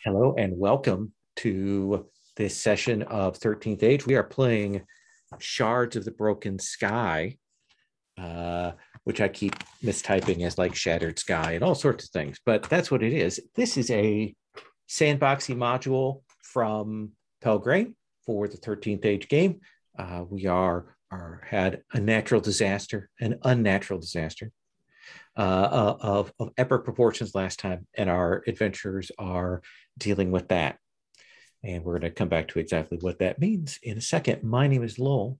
Hello and welcome to this session of 13th Age. We are playing Shards of the Broken Sky, which I keep mistyping as like Shattered Sky and all sorts of things, but that's what it is. This is a sandboxy module from Pelgrane for the 13th Age game. We had a natural disaster, an unnatural disaster, of epic proportions last time, and our adventurers are dealing with that. And we're going to come back to exactly what that means in a second. My name is Lowell,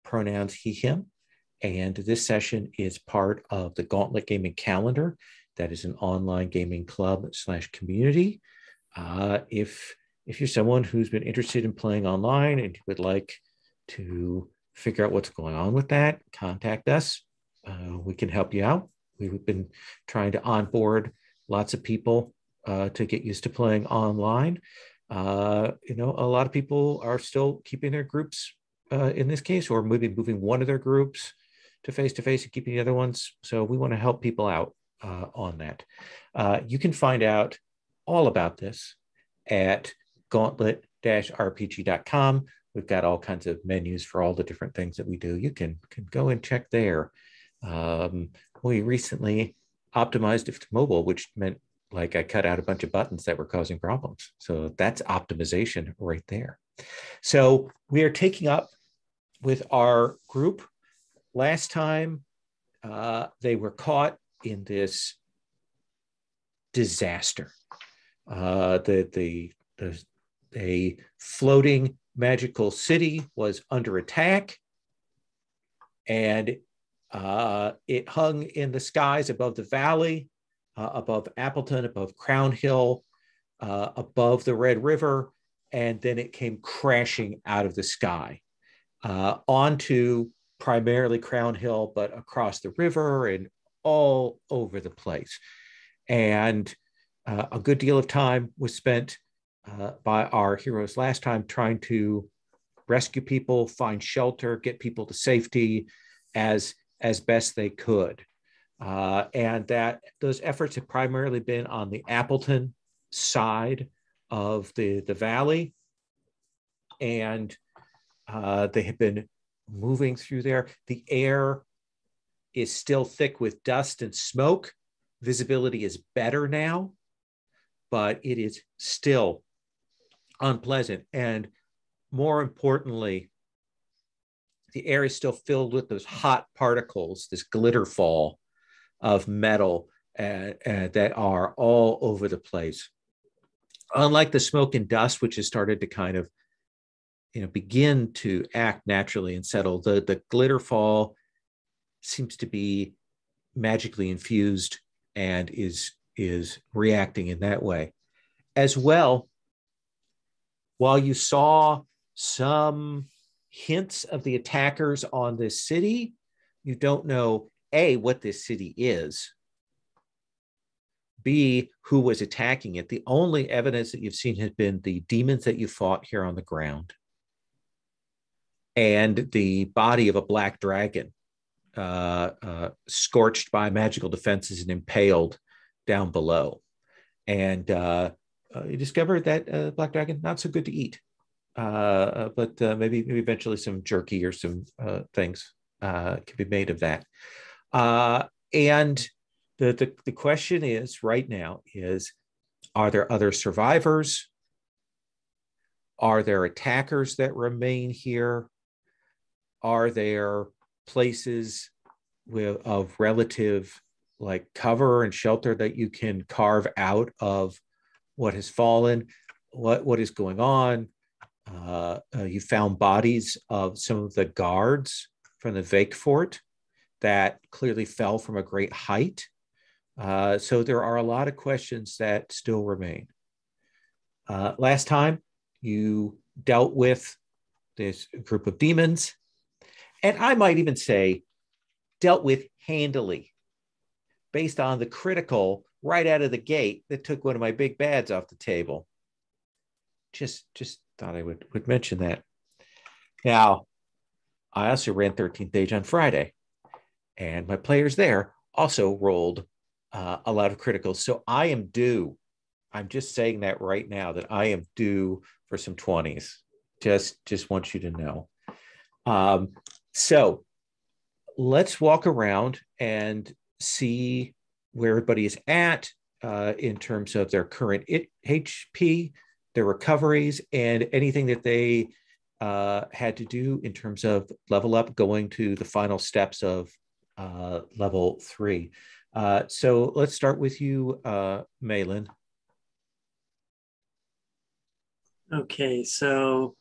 pronouns he, him, and this session is part of the Gauntlet Gaming Calendar. That is an online gaming club / community. If you're someone who's been interested in playing online and you would like to figure out what's going on with that, contact us. We can help you out. We've been trying to onboard lots of people to get used to playing online. A lot of people are still keeping their groups in this case, or moving one of their groups to face and keeping the other ones. So we want to help people out on that. You can find out all about this at gauntlet-rpg.com. We've got all kinds of menus for all the different things that we do. You can go and check there. We recently optimized it to mobile, which meant like I cut out a bunch of buttons that were causing problems. So that's optimization right there. So we are taking up with our group. Last time they were caught in this disaster. The floating magical city was under attack, and it hung in the skies above the valley, above Appleton, above Crown Hill, above the Red River, and then it came crashing out of the sky onto primarily Crown Hill, but across the river and all over the place. And a good deal of time was spent by our heroes last time trying to rescue people, find shelter, get people to safety as best they could. And that those efforts have primarily been on the Appleton side of the valley. And they have been moving through there. The air is still thick with dust and smoke. Visibility is better now, but it is still unpleasant. And more importantly, the air is still filled with those hot particles, this glitter fall of metal that are all over the place. Unlike the smoke and dust, which has started to kind of begin to act naturally and settle, the glitter fall seems to be magically infused and is reacting in that way. As well, while you saw some hints of the attackers on this city, you don't know, A, what this city is, B, who was attacking it. The only evidence that you've seen has been the demons that you fought here on the ground and the body of a black dragon scorched by magical defenses and impaled down below. And you discovered that black dragon, not so good to eat, but maybe eventually some jerky or some things can be made of that. And the question is right now is, are there other survivors? Are there attackers that remain here? Are there places of relative like cover and shelter that you can carve out of what has fallen? What is going on? You found bodies of some of the guards from the Vake Fort that clearly fell from a great height. So there are a lot of questions that still remain. Last time you dealt with this group of demons, and I might even say dealt with handily based on the critical right out of the gate that took one of my big bads off the table. Just thought I would mention that. Now, I also ran 13th Age on Friday, and my players there also rolled a lot of criticals. So I am due I'm just saying that right now that I am due for some 20s. Just want you to know. So let's walk around and see where everybody is at in terms of their current HP, their recoveries, and anything that they had to do in terms of level up, going to the final steps of level 3. So let's start with you, Malin. Okay, so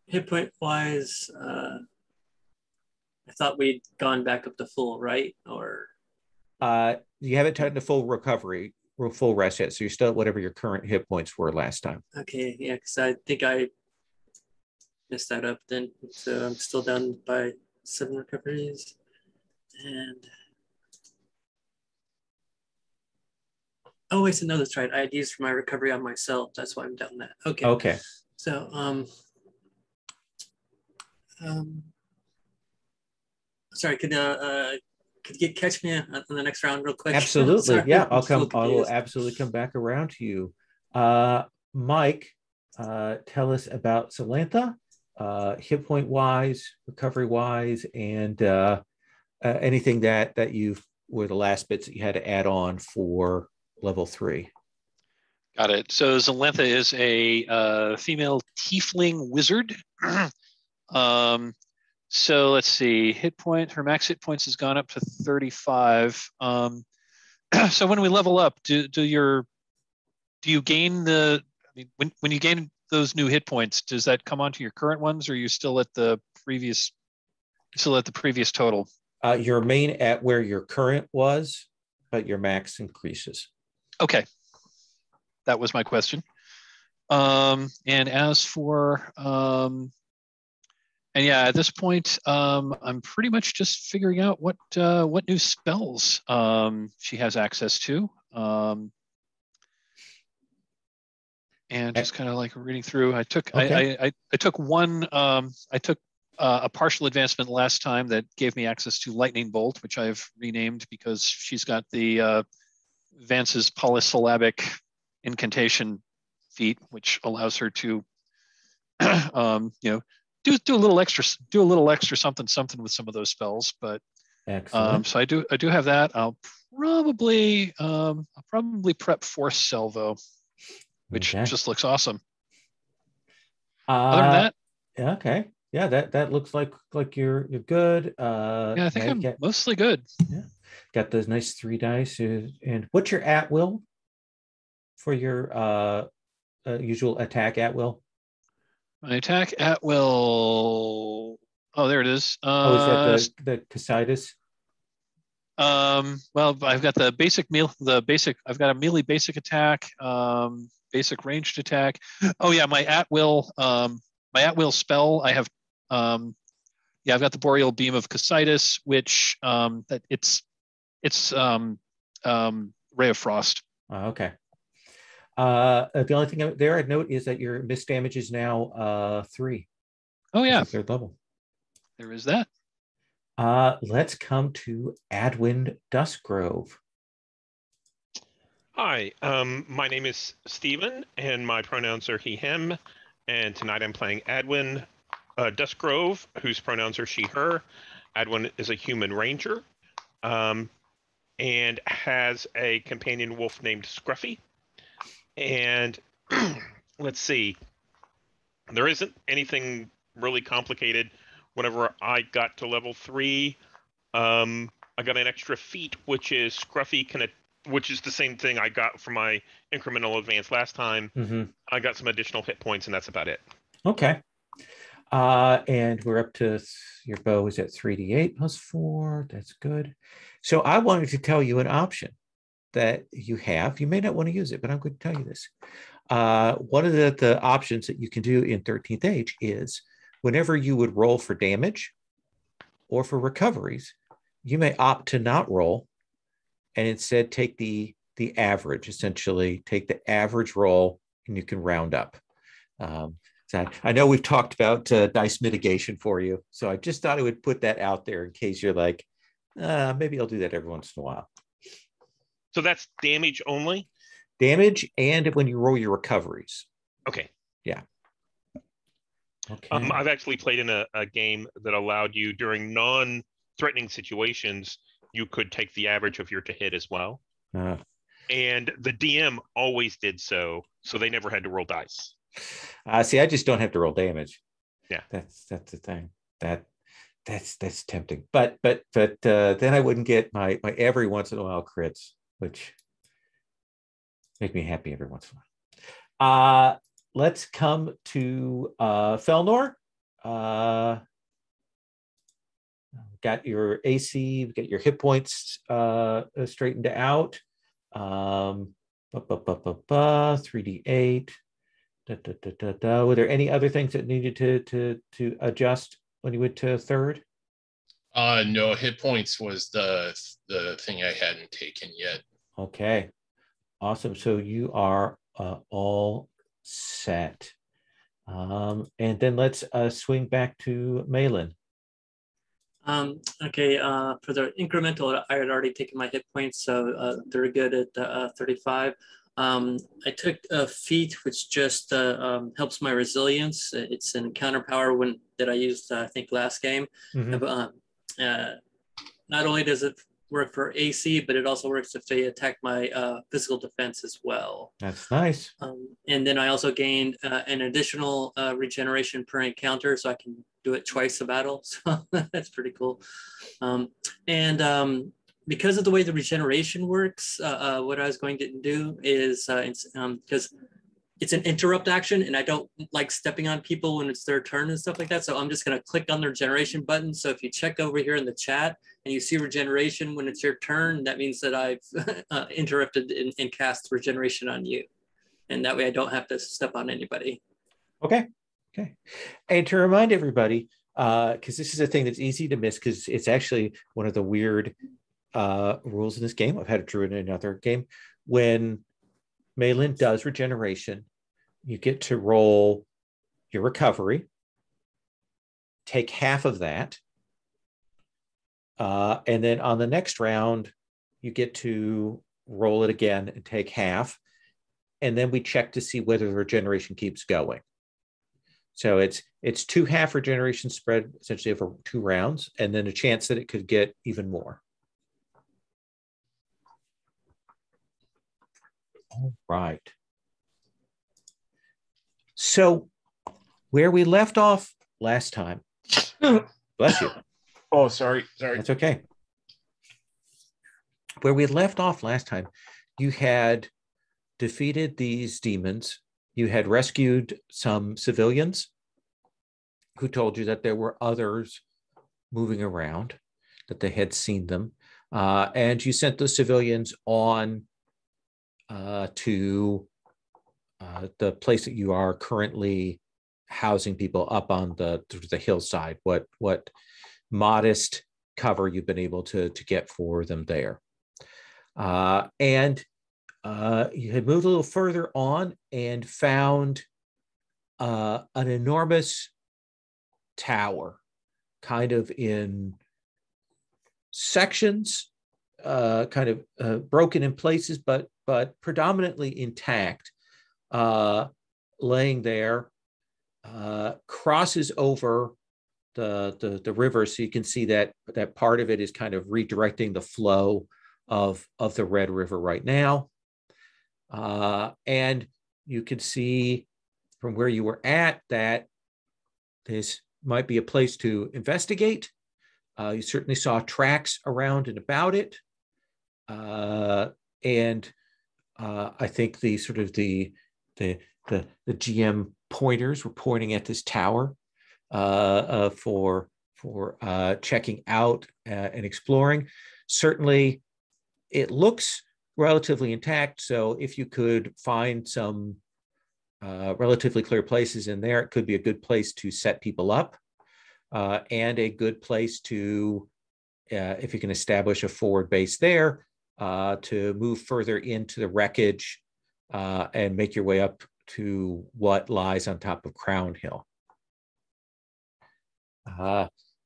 hit point wise, I thought we'd gone back up to full, right? Or You haven't taken a full recovery, full rest yet, so you're still at whatever your current hit points were last time. okay, yeah, because I think I messed that up then. So I'm still down by 7 recoveries. And oh wait, so no, that's right. I had used for my recovery on myself. That's why I'm down that. Okay. Okay. So sorry, could you catch me on the next round real quick? Absolutely. Sorry, yeah, I'm still I will confused. absolutely come back around to you. Mike, tell us about Salantha, hit point wise, recovery wise, and anything that you were the last bits that you had to add on for level 3. Got it. So Zalantha is a female tiefling wizard. So let's see. Hit point. Her max hit points has gone up to 35. So when we level up, do you gain the? I mean, when you gain those new hit points, does that come onto your current ones, or are you still at the previous? Still at the previous total? You remain at where your current was, but your max increases. Okay, that was my question. And as for and yeah, at this point, I'm pretty much just figuring out what new spells she has access to, and just kind of like reading through. I took I took one. I took a partial advancement last time that gave me access to Lightning Bolt, which I've renamed because she's got the Vance's polysyllabic incantation feat, which allows her to do a little extra something with some of those spells. But so I do have that. I'll probably prep Force Salvo, which just looks awesome. Other than that, okay, yeah, that looks like you're good. Yeah, I think I'm mostly good. Yeah, got those nice 3 dice. And what's your at will for your usual attack at will? My attack at will. Oh, there it is. Is that the Casitas? Well, I've got the basic meal. I've got a melee basic attack. Basic ranged attack. Oh yeah, my at will spell. I have. Yeah, I've got the Boreal Beam of Casitas, which that it's Ray of Frost. Okay. The only thing there I'd note is that your miss damage is now 3. Oh yeah, 3rd level. There is that. Let's come to Adwin Duskgrove. Hi, my name is Stephen, and my pronouns are he, him. And tonight I'm playing Adwin Duskgrove, whose pronouns are she, her. Adwin is a human ranger, and has a companion wolf named Scruffy. And let's see, there isn't anything really complicated. Whenever I got to level 3, I got an extra feat, which is Scruffy which is the same thing I got from my incremental advance last time. Mm-hmm. I got some additional hit points, and that's about it. Okay. And we're up to your bow is at 3d8 plus 4. That's good. So I wanted to tell you an option that you have. You may not want to use it, but I'm going to tell you this. One of the options that you can do in 13th Age is whenever you would roll for damage or for recoveries, you may opt to not roll and instead take the average, essentially take the average roll, and you can round up. So I know we've talked about dice mitigation for you, so I just thought I would put that out there in case you're like, maybe I'll do that every once in a while. So that's damage only? damage and when you roll your recoveries. Okay. Yeah. Okay. I've actually played in a game that allowed you during non-threatening situations, you could take the average of your to hit as well. And the DM always did so they never had to roll dice. See, I just don't have to roll damage. Yeah, that's the thing. That's tempting. But then I wouldn't get my every once in a while crits, which make me happy every once in a while. Let's come to Felnor. Got your AC, got your hit points straightened out. 3d8. Were there any other things that needed to adjust when you went to third? No, hit points was the thing I hadn't taken yet. Okay, awesome. So you are all set. And then let's swing back to Malin. Okay, for the incremental, I had already taken my hit points, so they're good at 35. I took a feat which just helps my resilience. It's an encounter power that I used, I think, last game. Mm-hmm. Not only does it work for AC, but it also works if they attack my physical defense as well. That's nice. And then I also gained an additional regeneration per encounter, so I can do it twice a battle. So that's pretty cool. Because of the way the regeneration works, what I was going to do is, because it's an interrupt action and I don't like stepping on people when it's their turn and stuff like that. So I'm just going to click on the regeneration button. So if you check over here in the chat and you see regeneration when it's your turn, that means that I've interrupted and cast regeneration on you. And that way I don't have to step on anybody. Okay. And to remind everybody, because this is a thing that's easy to miss, because it's actually one of the weird rules in this game. I've had it true in another game. When Malin does regeneration, you get to roll your recovery, take half of that, and then on the next round, you get to roll it again and take half, and then we check to see whether the regeneration keeps going. So it's 2 half regeneration spread essentially over 2 rounds, and then a chance that it could get even more. All right. So where we left off last time, bless you. Oh, sorry. That's okay. Where we left off last time, you had defeated these demons. You had rescued some civilians who told you that there were others moving around, that they had seen them. And you sent those civilians on to the place that you are currently housing people up on the hillside. What modest cover you've been able to get for them there. And you had moved a little further on and found an enormous tower, kind of in sections, kind of broken in places, but predominantly intact, laying there, crosses over the river, so you can see that part of it is kind of redirecting the flow of the Red River right now. And you could see from where you were at that this might be a place to investigate. You certainly saw tracks around and about it. And I think the sort of the GM pointers were pointing at this tower for checking out and exploring. Certainly, it looks relatively intact. So if you could find some relatively clear places in there, it could be a good place to set people up, and a good place to, if you can establish a forward base there, to move further into the wreckage and make your way up to what lies on top of Crown Hill.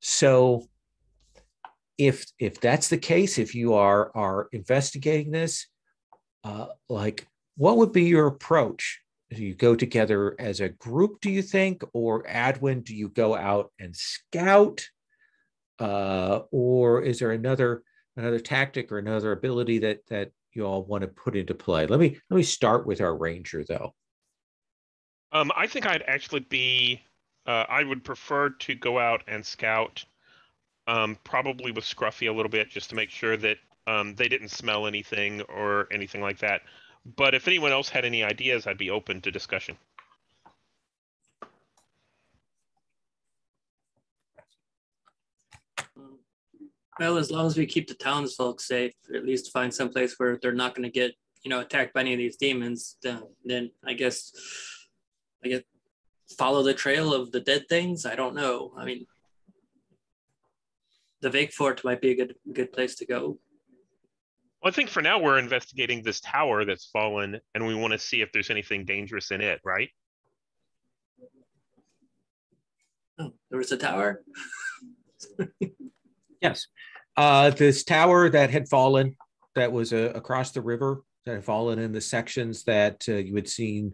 So if that's the case, if you are investigating this, like what would be your approach? Do you go together as a group, do you think? Or Adwin, do you go out and scout? Or is there another tactic or another ability that you all want to put into play? Let me start with our ranger, though. I think I'd actually be. I would prefer to go out and scout, probably with Scruffy a little bit, just to make sure that they didn't smell anything or anything like that. But if anyone else had any ideas, I'd be open to discussion. Well, as long as we keep the townsfolk safe, or at least find some place where they're not going to get, attacked by any of these demons, then I guess follow the trail of the dead things. I don't know. I mean, the Vake Fort might be a good place to go. Well, I think for now we're investigating this tower that's fallen, and we want to see if there's anything dangerous in it, right? Oh, there was a tower? Yes. This tower that had fallen, that was across the river, that had fallen in the sections that you had seen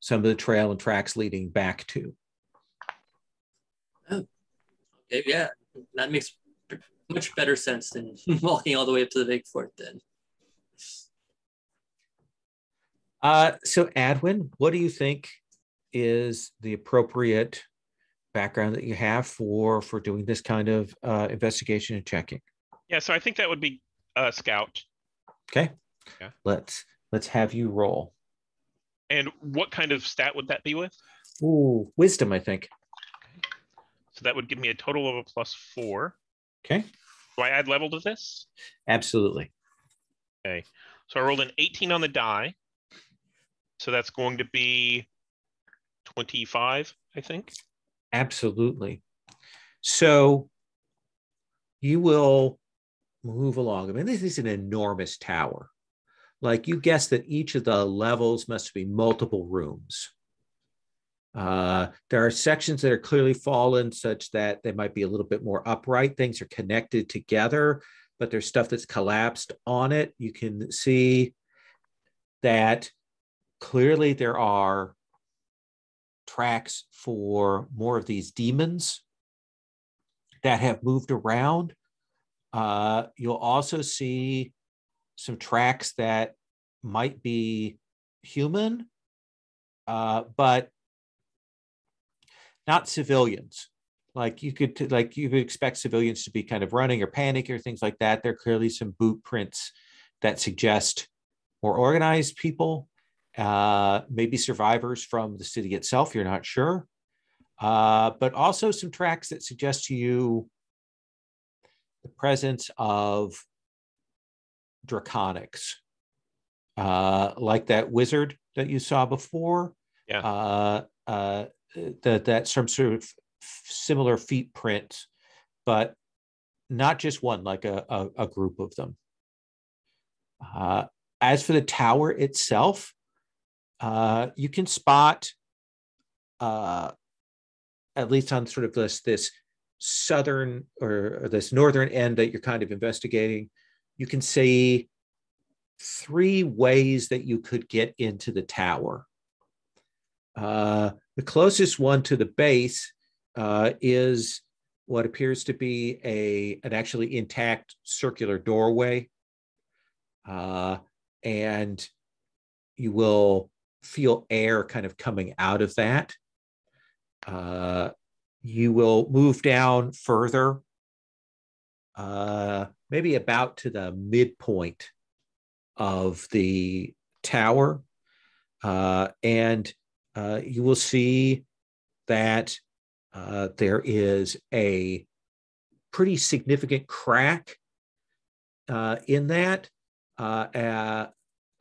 some of the trail and tracks leading back to. Oh, okay, yeah. That makes much better sense than walking all the way up to the Vake Fort then. So Adwin, what do you think is the appropriate background that you have for doing this kind of investigation and checking? Yeah, so I think that would be scout. Okay. Yeah. Let's have you roll. And what kind of stat would that be with? Ooh, wisdom, I think. Okay. So that would give me a total of a +4. Okay. Do I add level to this? Absolutely. Okay. So I rolled an 18 on the die. So that's going to be 25, I think. Absolutely. So you will move along. I mean, this is an enormous tower. Like, you guess that each of the levels must be multiple rooms. There are sections that are clearly fallen such that they might be a little bit more upright. Things are connected together, but there's stuff that's collapsed on it. You can see that clearly there are tracks for more of these demons that have moved around. You'll also see some tracks that might be human, but not civilians. Like you could expect civilians to be kind of running or panic or things like that. There are clearly some boot prints that suggest more organized people, maybe survivors from the city itself. You're not sure, but also some tracks that suggest to you the presence of draconics, like that wizard that you saw before. Yeah. That some sort of similar feet print, but not just one, like a group of them. As for the tower itself, you can spot, at least on sort of this southern or this northern end that you're kind of investigating, you can see 3 ways that you could get into the tower. The closest one to the base is what appears to be an actually intact circular doorway. And you will feel air kind of coming out of that. You will move down further, maybe about to the midpoint of the tower. And you will see that there is a pretty significant crack in that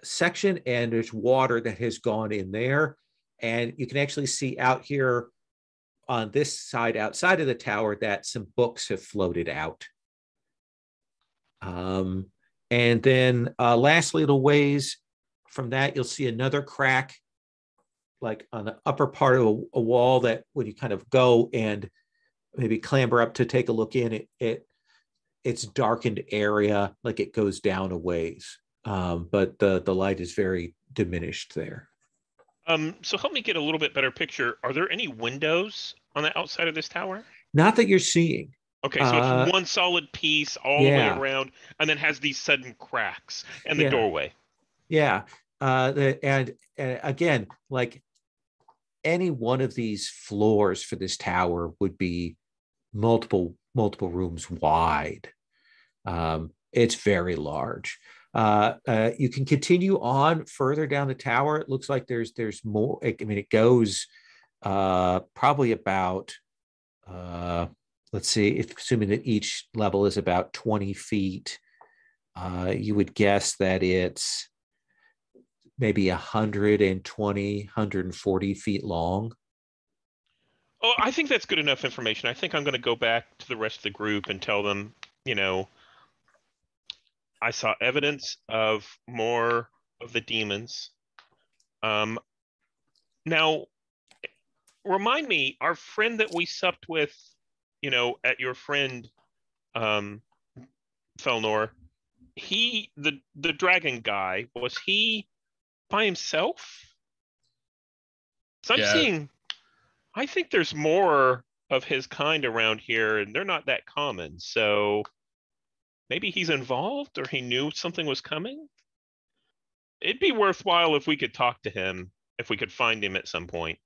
section, and there's water that has gone in there. And you can actually see out here on this side outside of the tower that some books have floated out. And then lastly, the ways from that, you'll see another crack like on the upper part of a wall that when you kind of go and maybe clamber up to take a look in, it's darkened area, like it goes down a ways. But the light is very diminished there. So help me get a little bit better picture. Are there any windows on the outside of this tower? Not that you're seeing. Okay, so it's one solid piece all the way around, and then has these sudden cracks in the doorway. Yeah. And again, like any one of these floors for this tower would be multiple rooms wide. It's very large. You can continue on further down the tower. It looks like there's more. I mean, it goes probably about let's see, if assuming that each level is about 20 feet, you would guess that it's maybe 120, 140 feet long. Oh, I think that's good enough information. I think I'm going to go back to the rest of the group and tell them, I saw evidence of more of the demons. Now, remind me, our friend that we supped with, at your friend Felnor, the dragon guy, was he by himself? So I think there's more of his kind around here, and they're not that common. So maybe he's involved, or he knew something was coming. It'd be worthwhile if we could talk to him, if we could find him at some point.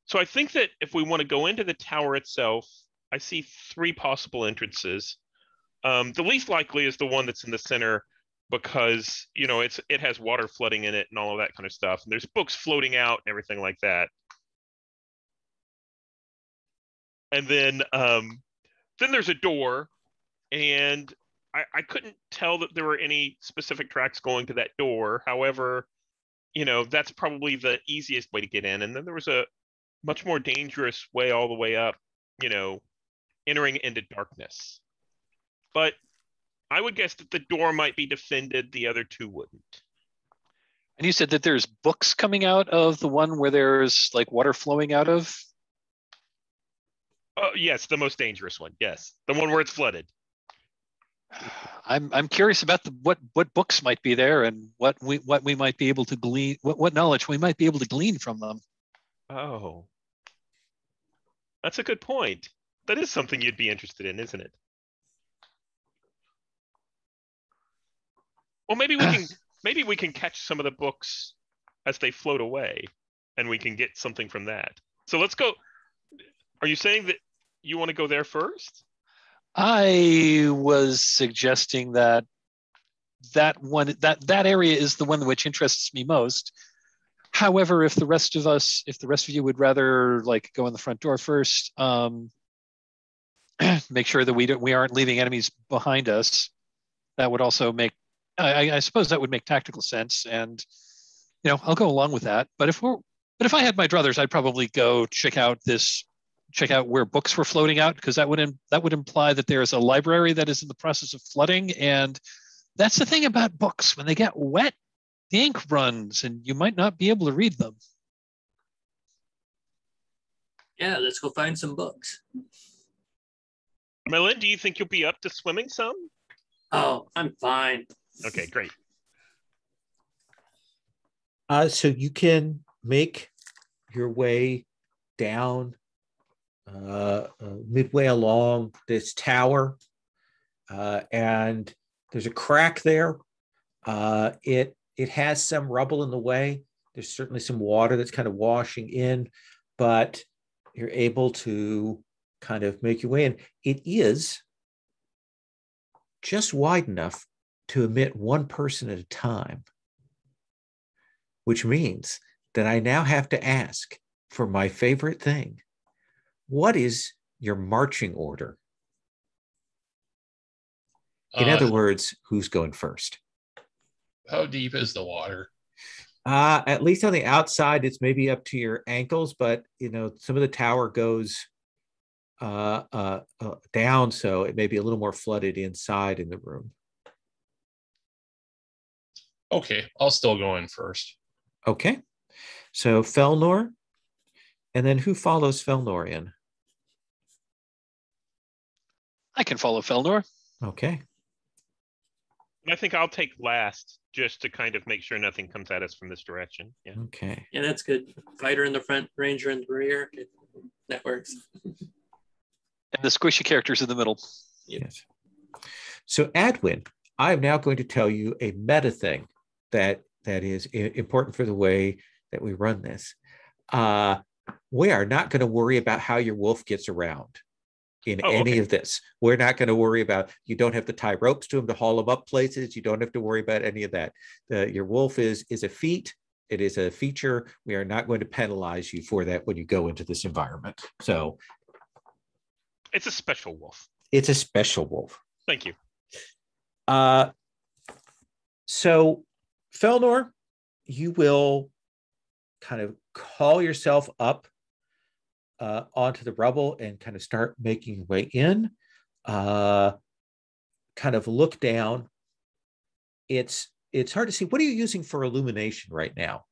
So I think that if we want to go into the tower itself, I see 3 possible entrances. The least likely is the one that's in the center, because it has water flooding in it and all of that kind of stuff. And there's books floating out and everything like that. And then there's a door, and I couldn't tell that there were any specific tracks going to that door. However, that's probably the easiest way to get in. And then there was a much more dangerous way all the way up, entering into darkness. But I would guess that the door might be defended, the other 2 wouldn't. And you said that there's books coming out of the one where there's like water flowing out of? Yes, the most dangerous one. Yes, the one where it's flooded. I'm curious about what books might be there, and what we might be able to glean, what knowledge we might be able to glean from them. Oh, that's a good point. That is something you'd be interested in, isn't it? Well, maybe we can catch some of the books as they float away, and we can get something from that. So let's go. Are you saying that you want to go there first? I was suggesting that area is the one which interests me most. However, if the rest of you would rather like go in the front door first, make sure that we aren't leaving enemies behind us, that would also make, I suppose that would make tactical sense, and I'll go along with that. But if I had my druthers, I'd probably go check out where books were floating out, because that would imply that there is a library that is in the process of flooding, and that's the thing about books. When they get wet, the ink runs, and you might not be able to read them. Yeah, let's go find some books. Melon, do you think you'll be up to swimming some? Oh, I'm fine. Okay, great. So you can make your way down midway along this tower, and there's a crack there. It has some rubble in the way. There's certainly some water that's kind of washing in, but you're able to kind of make your way in. It is just wide enough to admit 1 person at a time, which means that I now have to ask for my favorite thing. What is your marching order? In other words, who's going first? How deep is the water? At least on the outside, it's maybe up to your ankles, but some of the tower goes down, so it may be a little more flooded inside in the room. Okay, I'll still go in first. Okay, so Felnor, and then who follows Felnor in? I can follow Felnor. Okay. I think I'll take last just to kind of make sure nothing comes at us from this direction. Yeah. Okay. Yeah, that's good. Fighter in the front, ranger in the rear. That works. And the squishy characters in the middle. Yes. So Adwin, I'm now going to tell you a meta thing that is important for the way that we run this. We are not going to worry about how your wolf gets around in any of this. We're not going to worry about, you don't have to tie ropes to him to haul him up places. You don't have to worry about any of that. Your wolf is a feat. It is a feature. We are not going to penalize you for that when you go into this environment. So it's a special wolf. It's a special wolf. Thank you. So Felnor, you will kind of call yourself up onto the rubble and kind of start making your way in. Kind of look down. It's hard to see. What are you using for illumination right now?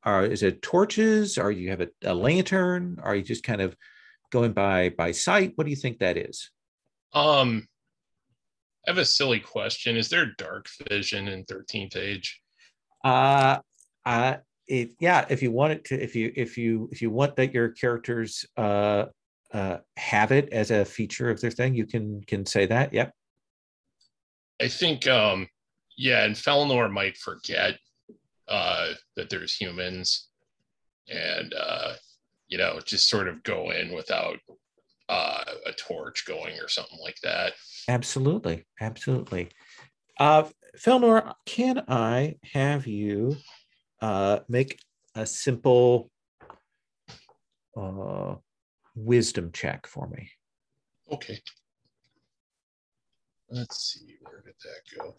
Is it torches? Or you have a lantern? Are you just kind of going by sight? What do you think that is? I have a silly question. Is there dark vision in 13th Age? If you want it to, if you want that your characters have it as a feature of their thing, you can say that. Yep. I think and Felnor might forget that there's humans, and just sort of go in without a torch going or something like that. Absolutely. Felnor, can I have you make a simple wisdom check for me? Okay. Let's see, where did that go?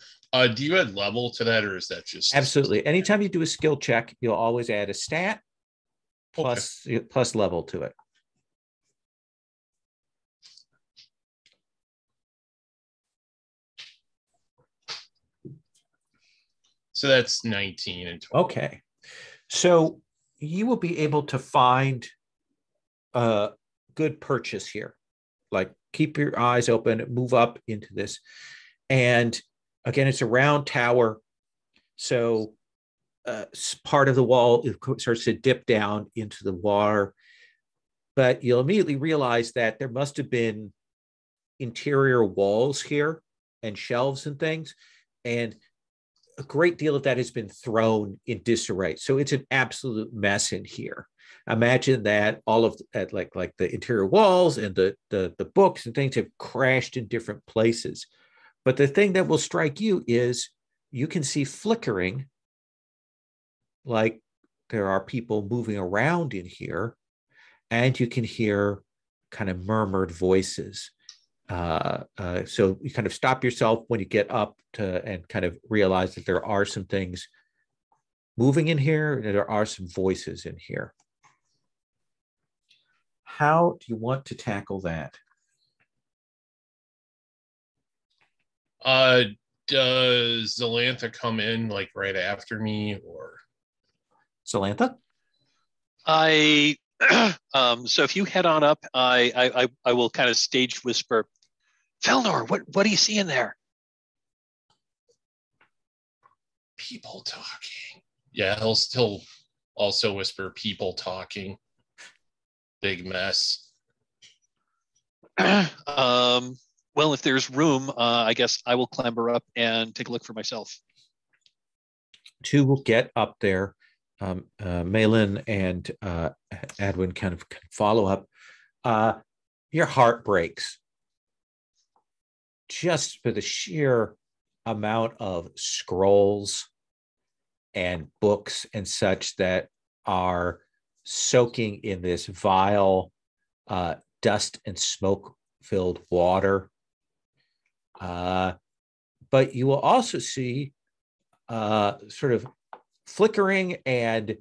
Do you add level to that, or is that just... Absolutely. Anytime you do a skill check, you'll always add a stat plus level to it. So that's 19 and 20. Okay. So you will be able to find a good purchase here. Like, keep your eyes open, move up into this. And again, it's a round tower. So part of the wall starts to dip down into the water. But you'll immediately realize that there must have been interior walls here and shelves and things. And a great deal of that has been thrown in disarray. So it's an absolute mess in here. Imagine that all of that, like the interior walls and the books and things have crashed in different places. But the thing that will strike you is you can see flickering, like there are people moving around in here, and you can hear kind of murmured voices. So you kind of stop yourself when you get up and kind of realize that there are some things moving in here, and there are some voices in here. How do you want to tackle that? Does Zalantha come in like right after me, or? Zalantha? So if you head on up, I will kind of stage whisper, Felnor, what do you see in there? People talking. Yeah, he'll still also whisper, people talking. Big mess. Well, if there's room, I guess I will clamber up and take a look for myself. Two will get up there. Malin and Adwin kind of follow up. Your heart breaks just for the sheer amount of scrolls and books and such that are soaking in this vile dust and smoke filled water. But you will also see sort of flickering and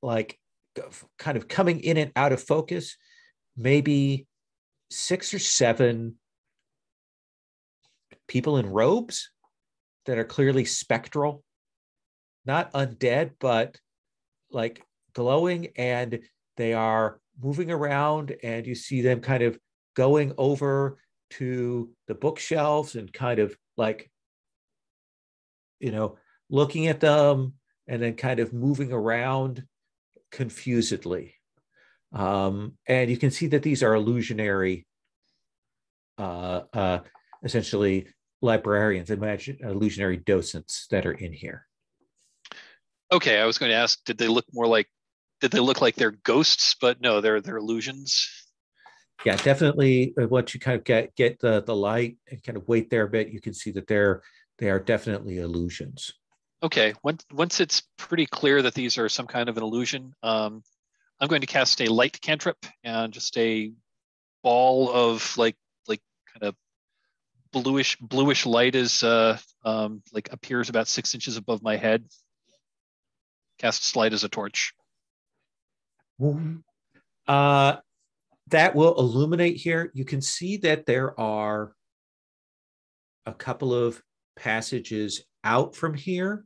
like kind of coming in and out of focus, maybe 6 or 7 people in robes that are clearly spectral, not undead, but like glowing, and they are moving around, and you see them kind of going over to the bookshelves and kind of like looking at them and then kind of moving around confusedly. And you can see that these are illusionary, essentially librarians, imagine illusionary docents that are in here. Okay, I was going to ask, did they look like they're ghosts? But no, they're illusions. Yeah, definitely. Once you kind of get the light and kind of wait there a bit, you can see that they are definitely illusions. Okay, once it's pretty clear that these are some kind of an illusion, I'm going to cast a light cantrip, and just a ball of like kind of bluish light is like appears about 6 inches above my head. Casts light as a torch. That will illuminate here. You can see that there are a couple of passages out from here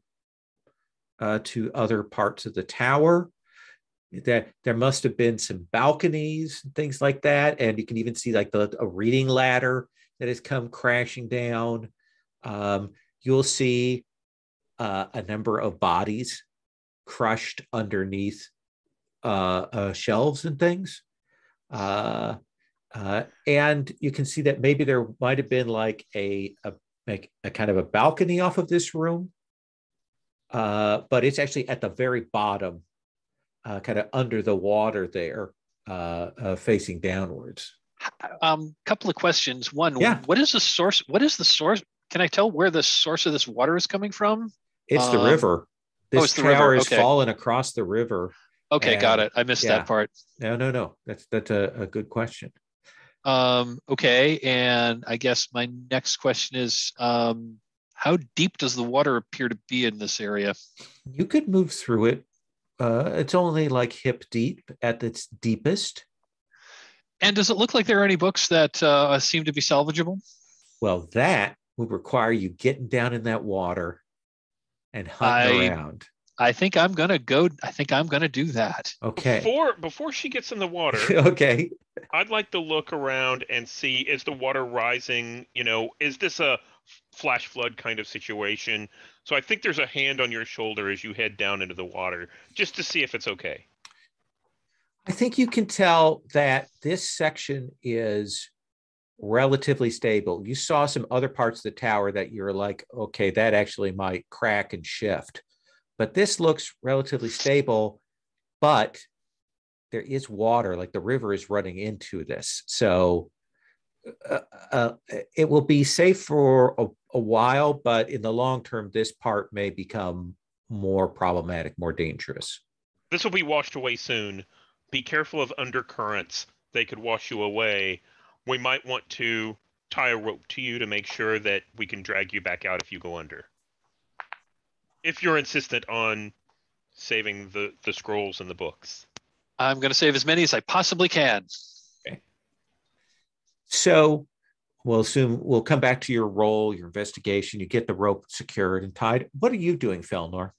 to other parts of the tower. That there must have been some balconies and things like that, and you can even see like a reading ladder that has come crashing down. You'll see a number of bodies crushed underneath shelves and things. And you can see that maybe there might have been like a kind of a balcony off of this room, but it's actually at the very bottom, kind of under the water there, facing downwards. Couple of questions. One, yeah. What is the source? Can I tell where the source of this water is coming from? It's the river. This tower is fallen across the river. Okay, got it. I missed that part. No. That's a good question. Okay, and I guess my next question is, how deep does the water appear to be in this area? You could move through it. It's only like hip deep at its deepest. And does it look like there are any books that seem to be salvageable? Well, that would require you getting down in that water and hunting around. I think I'm gonna do that. Okay. Before she gets in the water, okay. I'd like to look around and see, is the water rising? Is this a flash flood kind of situation? So I think there's a hand on your shoulder as you head down into the water, just to see if it's okay. I think you can tell that this section is relatively stable. You saw some other parts of the tower that you're like, okay, that actually might crack and shift. But this looks relatively stable, but there is water, like the river is running into this. So it will be safe for a while, but in the long term, this part may become more problematic, more dangerous. This will be washed away soon. Be careful of undercurrents. They could wash you away. We might want to tie a rope to you to make sure that we can drag you back out if you go under. If you're insistent on saving the scrolls and the books. I'm going to save as many as I possibly can. Okay. So we'll come back to your role, your investigation. You get the rope secured and tied. What are you doing, Felnor?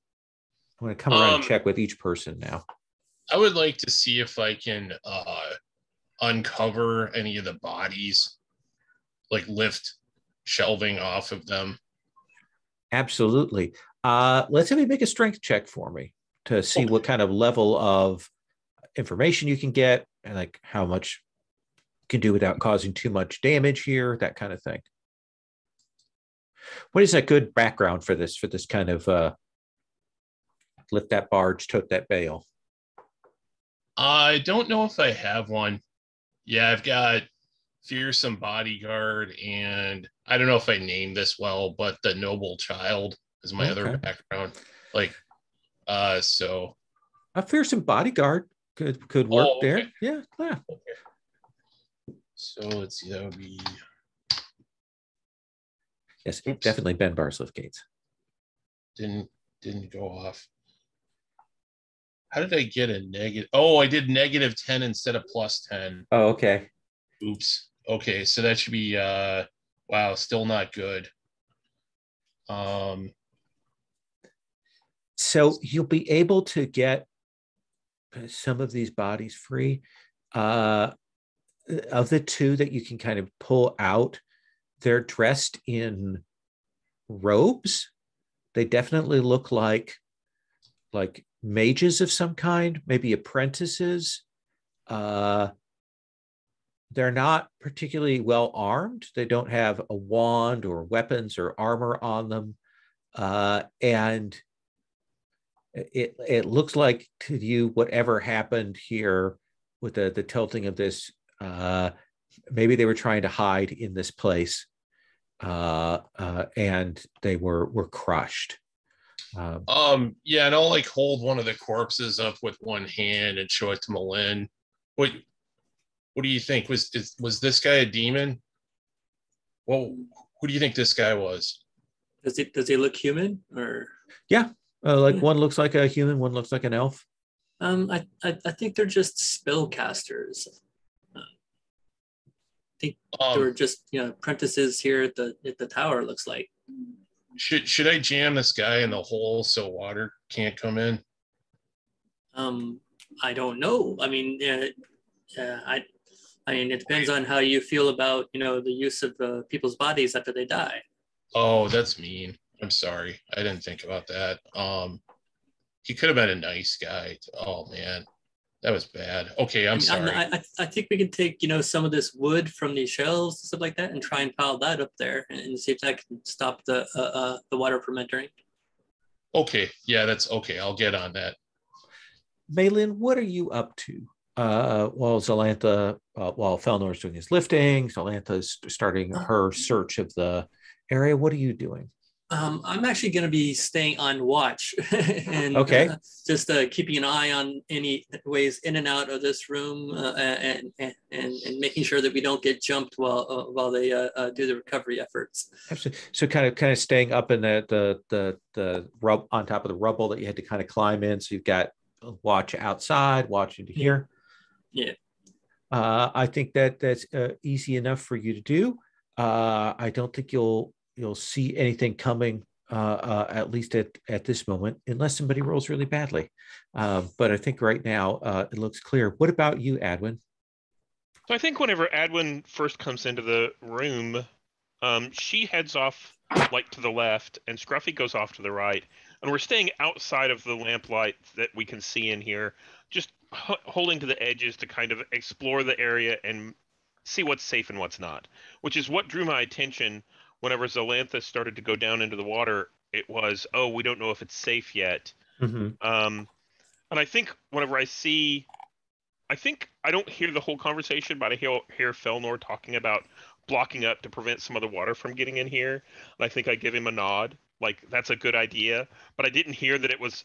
I'm going to come around and check with each person now. I would like to see if I can uncover any of the bodies, like lift shelving off of them. Absolutely. Let's have you make a strength check for me to see what kind of level of information you can get and like how much you can do without causing too much damage here, that kind of thing. What is a good background for this kind of lift that barge, tote that bale? I don't know if I have one. Yeah, I've got fearsome bodyguard, and I don't know if I named this well, but the noble child is my other background. So a fearsome bodyguard could work there. Yeah. Okay. So let's see, that would be yes, definitely Ben Barsliff Gates. Didn't go off. How did I get a negative? Oh, I did -10 instead of +10. Oh, okay. Oops. Okay, so that should be wow, still not good. So you'll be able to get some of these bodies free. Of the two that you can kind of pull out, they're dressed in robes, They definitely look like mages of some kind, maybe apprentices. They're not particularly well armed. They don't have a wand or weapons or armor on them. And it looks like to you, whatever happened here with the tilting of this, maybe they were trying to hide in this place, and they were crushed. Yeah, and I'll like hold one of the corpses up with one hand and show it to Malin. What do you think? Was this guy a demon? Well, who do you think this guy was? Does he look human or? Yeah, one looks like a human, one looks like an elf. I think they're just spellcasters. I think they were just apprentices here at the tower. Looks like. Should I jam this guy in the hole so water can't come in? I don't know. I mean, I mean, it depends on how you feel about the use of people's bodies after they die. Oh, that's mean. I'm sorry. I didn't think about that. He could have been a nice guy. Oh man, that was bad. Okay, I'm sorry. I think we can take some of this wood from these shelves and stuff like that, and try and pile that up there and see if that can stop the water from entering. Okay, yeah, that's okay. I'll get on that. Malin, what are you up to? While Felnor's doing his lifting, Zalantha's starting her search of the area. What are you doing? I'm actually going to be staying on watch and just keeping an eye on any ways in and out of this room and making sure that we don't get jumped while they do the recovery efforts. Absolutely. So kind of staying up in the rub on top of the rubble that you had to kind of climb in. So you've got a watch outside, watch into here. Yeah. I think that's easy enough for you to do. I don't think you'll see anything coming, at least at this moment, unless somebody rolls really badly. But I think right now it looks clear. What about you, Adwin? So I think whenever Adwin first comes into the room, she heads off like to the left, and Scruffy goes off to the right, and we're staying outside of the lamplight that we can see in here, just holding to the edges to kind of explore the area and see what's safe and what's not, which is what drew my attention whenever Zalantha started to go down into the water. It was, oh, we don't know if it's safe yet. Mm-hmm. And I think whenever I don't hear the whole conversation, but I hear Felnor talking about blocking up to prevent some of the water from getting in here. And I think I give him a nod, like that's a good idea. But I didn't hear that it was,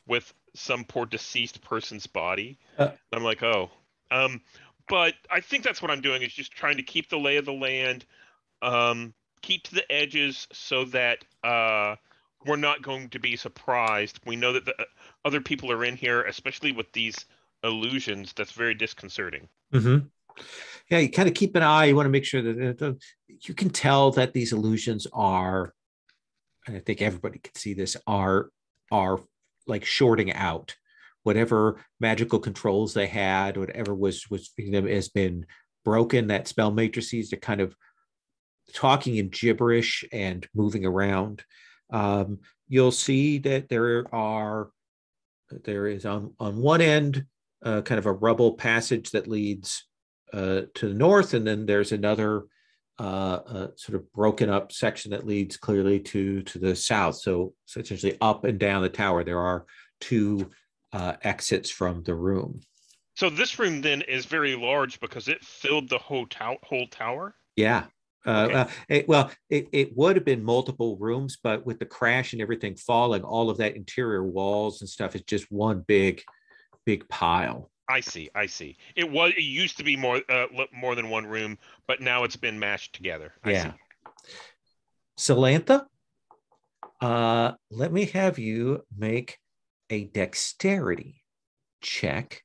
with some poor deceased person's body. I'm like, oh. But I think that's what I'm doing, is just trying to keep the lay of the land, keep to the edges so that we're not going to be surprised. We know that the other people are in here, especially with these illusions. That's very disconcerting. Mm-hmm. Yeah, you kind of keep an eye. You want to make sure that you can tell that these illusions are, and I think everybody can see this, are like shorting out. Whatever magical controls they had, whatever was feeding them has been broken. That spell matrices are kind of talking in gibberish and moving around. You'll see that there is on one end kind of a rubble passage that leads to the north, and then there's another sort of broken up section that leads clearly to the south. So essentially up and down the tower, there are two exits from the room. So this room then is very large because it filled the whole tower? Yeah. Okay. It would have been multiple rooms, but with the crash and everything falling, all of that interior walls and stuff is just one big pile. I see. It used to be more than one room, but now it's been mashed together. Yeah. Zalantha, let me have you make a dexterity check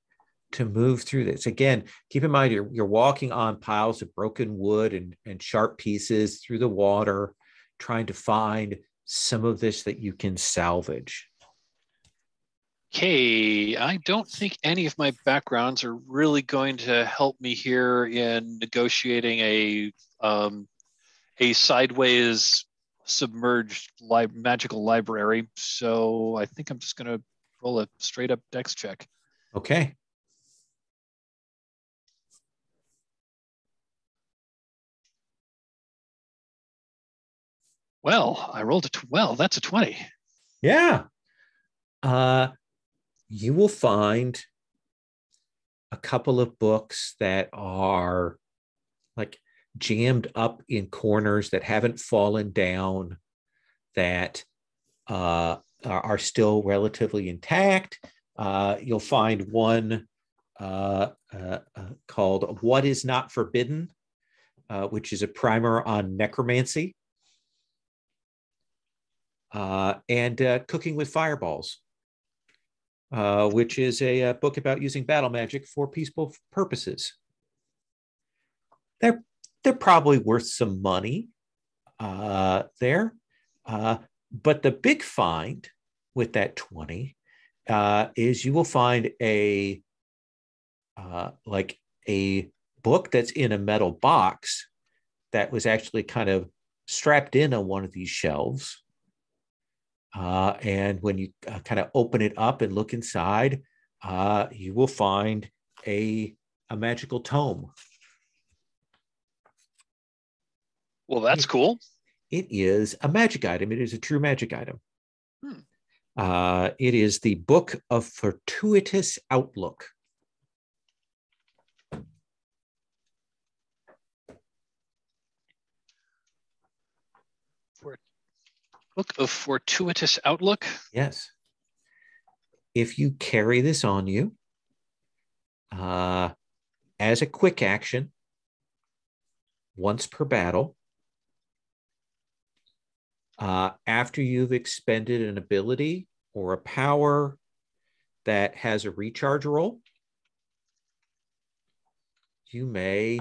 to move through this. Again, keep in mind you're walking on piles of broken wood and sharp pieces through the water, trying to find some of this that you can salvage. Okay, I don't think any of my backgrounds are really going to help me here in negotiating a sideways submerged magical library. So I think I'm just going to roll a straight up dex check. Okay. Well, I rolled that's a 20. Yeah. You will find a couple of books that are like jammed up in corners that haven't fallen down, that are still relatively intact. You'll find one called What is Not Forbidden, which is a primer on necromancy, and Cooking with Fireballs, which is a book about using battle magic for peaceful purposes. They're probably worth some money there. But the big find with that 20 is you will find a book that's in a metal box that was actually kind of strapped in on one of these shelves. And when you kind of open it up and look inside, you will find a magical tome. Well, that's cool. It is a magic item. It is a true magic item. It is the Book of Fortuitous Outlook. Book of Fortuitous Outlook? Yes. If you carry this on you as a quick action, once per battle, after you've expended an ability or a power that has a recharge roll, you may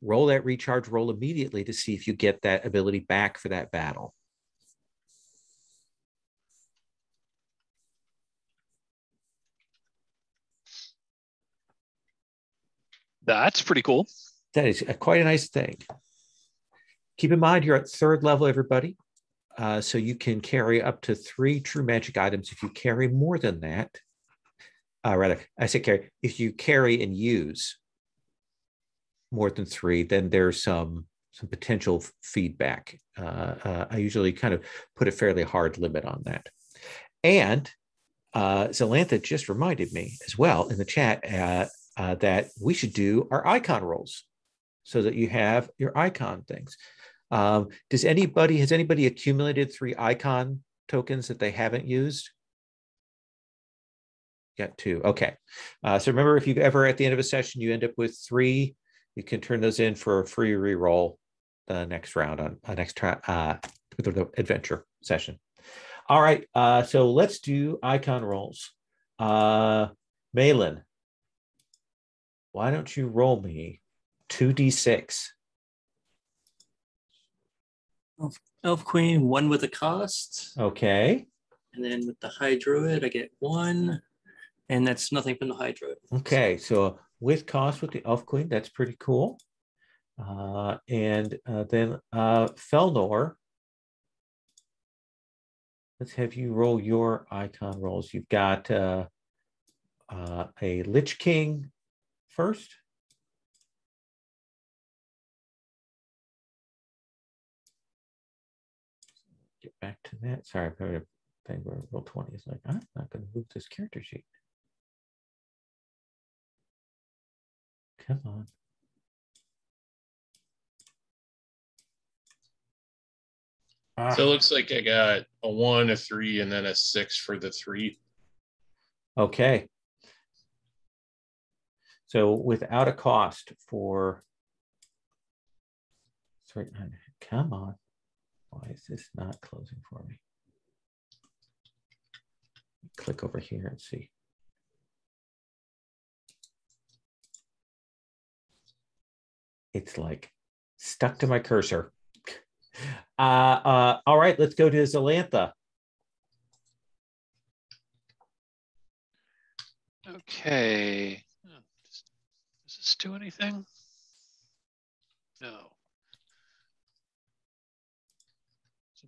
roll that recharge roll immediately to see if you get that ability back for that battle. That's pretty cool. That is quite a nice thing. Keep in mind, you're at 3rd level, everybody. So you can carry up to 3 true magic items. If you carry more than that, if you carry and use more than 3, then there's some potential feedback. I usually kind of put a fairly hard limit on that. And Zelantha just reminded me as well in the chat that we should do our icon rolls so that you have your icon things. Has anybody accumulated 3 icon tokens that they haven't used? Got 2. Okay. So remember, if you've ever at the end of a session, you end up with 3, you can turn those in for a free reroll the next round on next adventure session. All right. So let's do icon rolls. Malin, why don't you roll me 2d6? Elf Queen, 1 with a cost. Okay. And then with the High Druid, I get 1. And that's nothing from the High Druid. Okay. So with cost with the Elf Queen, that's pretty cool. And then Felnor, let's have you roll your icon rolls. You've got a Lich King first. Get back to that. Sorry, I've got a thing where roll 20 is like, I'm not going to move this character sheet. Come on. So it looks like I got a 1, a 3, and then a 6 for the 3. Okay. So without a cost for 3, come on. Why is this not closing for me? Click over here and see. It's like stuck to my cursor. All right, let's go to Zelantha. Okay. Does this do anything? No.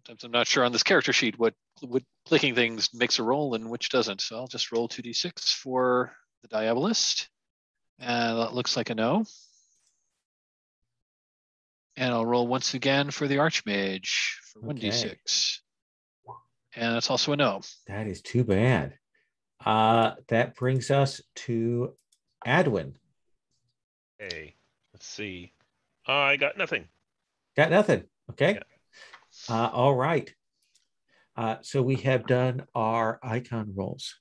sometimes I'm not sure on this character sheet what clicking things makes a roll and which doesn't. So I'll just roll 2d6 for the Diabolist. And that looks like a no. And I'll roll once again for the Archmage for 1d6. And that's also a no. That is too bad. That brings us to Adwin. Okay, let's see. I got nothing. Got nothing. Okay. Yeah. All right. So we have done our icon rolls.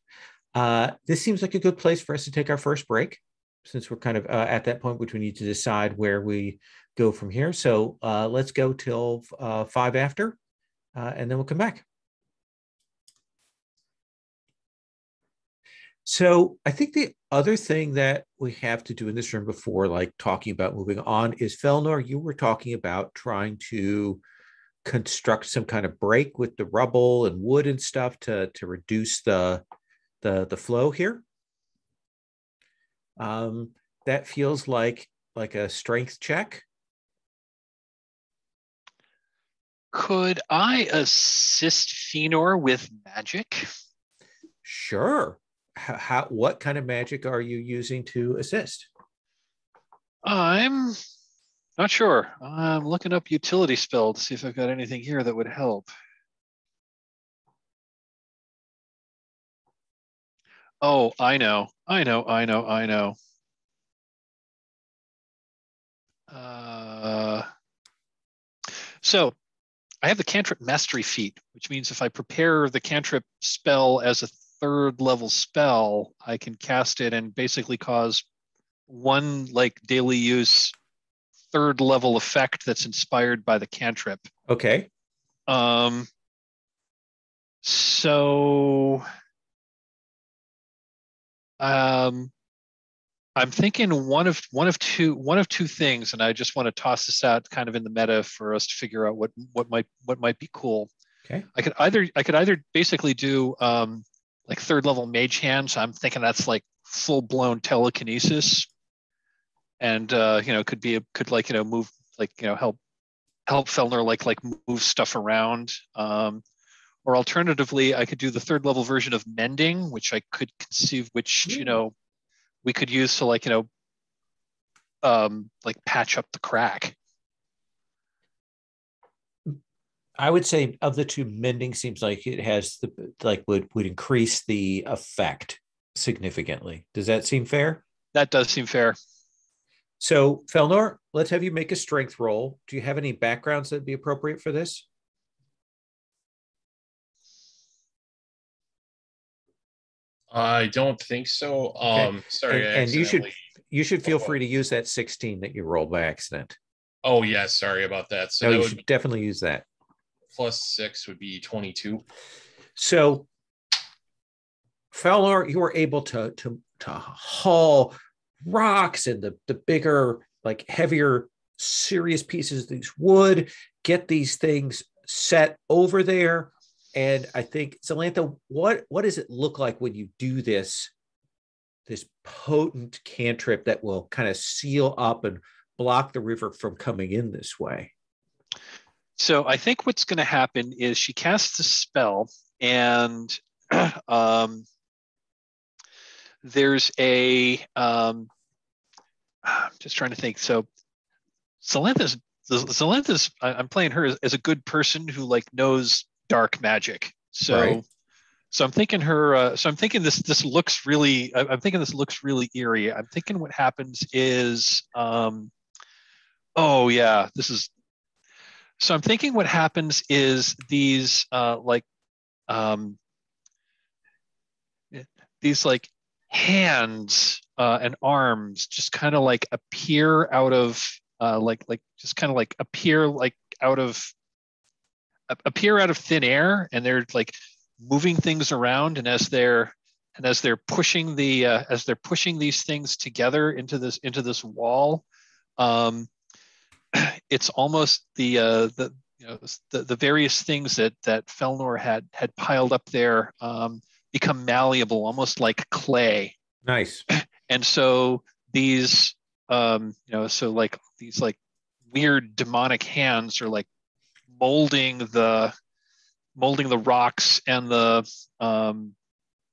This seems like a good place for us to take our first break, since we're kind of at that point which we need to decide where we go from here. So let's go till 5 after, and then we'll come back. So I think the other thing that we have to do in this room before like talking about moving on is, Felnor, you were talking about trying to construct some kind of break with the rubble and wood and stuff to reduce the flow here. That feels like a strength check. Could I assist Fëanor with magic? Sure. What kind of magic are you using to assist? I'm not sure. I'm looking up utility spell to see if I've got anything here that would help. Oh, I know. So I have the cantrip mastery feat, which means if I prepare the cantrip spell as a 3rd level spell, I can cast it and basically cause one like daily use 3rd level effect that's inspired by the cantrip. Okay. So I'm thinking one of two things, and I just want to toss this out kind of in the meta for us to figure out what might be cool. Okay. I could either basically do like 3rd level mage hand. So I'm thinking that's like full blown telekinesis, and could move help Felnor like move stuff around. Or alternatively, I could do the 3rd level version of mending, which I could conceive, which we could use to like patch up the crack. I would say of the two, mending seems like it has would increase the effect significantly. Does that seem fair? That does seem fair. So Felnor, let's have you make a strength roll. Do you have any backgrounds that'd be appropriate for this? I don't think so. Okay. Sorry, and you should feel free to use that 16 that you rolled by accident. Oh yeah, sorry about that. So no, that you would should definitely use that. +6 would be 22. So Felnor, you were able to haul rocks and the bigger, like heavier, serious pieces of these wood, get these things set over there. And I think, Zelantha, what does it look like when you do this potent cantrip that will kind of seal up and block the river from coming in this way? So I think what's going to happen is she casts a spell, and there's a I'm just trying to think. So Zelantha's I'm playing her as a good person who like knows dark magic. So right. So I'm thinking her. So I'm thinking this looks really. I'm thinking this looks really eerie. I'm thinking what happens is. Oh yeah, this is. So I'm thinking what happens is these these like hands and arms just kind of like appear out of appear out of thin air, and they're like moving things around, and as they're pushing these things together into this wall, it's almost the various things that Felnor had piled up there become malleable, almost like clay. Nice. And so these these like weird demonic hands are like molding the molding the rocks and the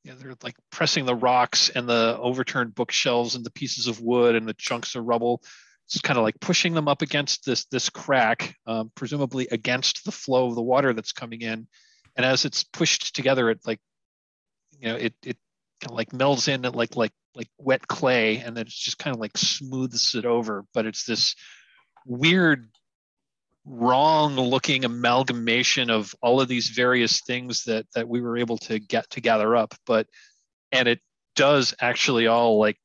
they're like pressing the rocks and the overturned bookshelves and the pieces of wood and the chunks of rubble. It's kind of like pushing them up against this crack, presumably against the flow of the water that's coming in. And as it's pushed together, it like, it kind of like melds in at like wet clay, and then it's just kind of like smooths it over. But it's this weird, wrong looking amalgamation of all of these various things that we were able to get to gather up. And it does actually all like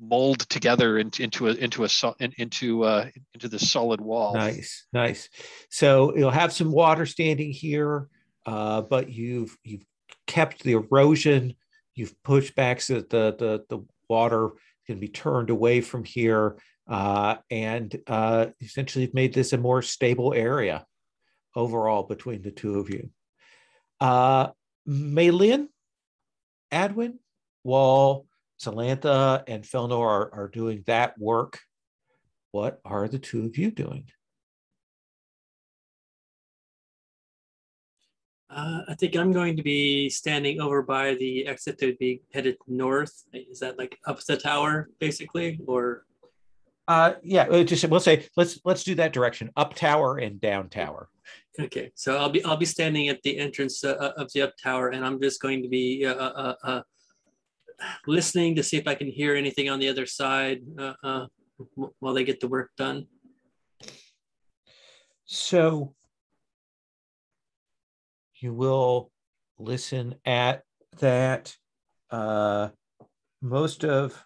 mold together into this solid wall. Nice. So you'll have some water standing here, but you've kept the erosion. You've pushed back so that the water can be turned away from here, and essentially you've made this a more stable area overall between the two of you. Maylin, Adwin, while Salantha and Felnor are doing that work, what are the two of you doing? I think I'm going to be standing over by the exit to be headed north. Is that like up the tower, basically, or? Yeah, we'll say let's do that direction: up tower and down tower. Okay, so I'll be standing at the entrance of the up tower, and I'm just going to be listening to see if I can hear anything on the other side while they get the work done. So you will listen at that. Most of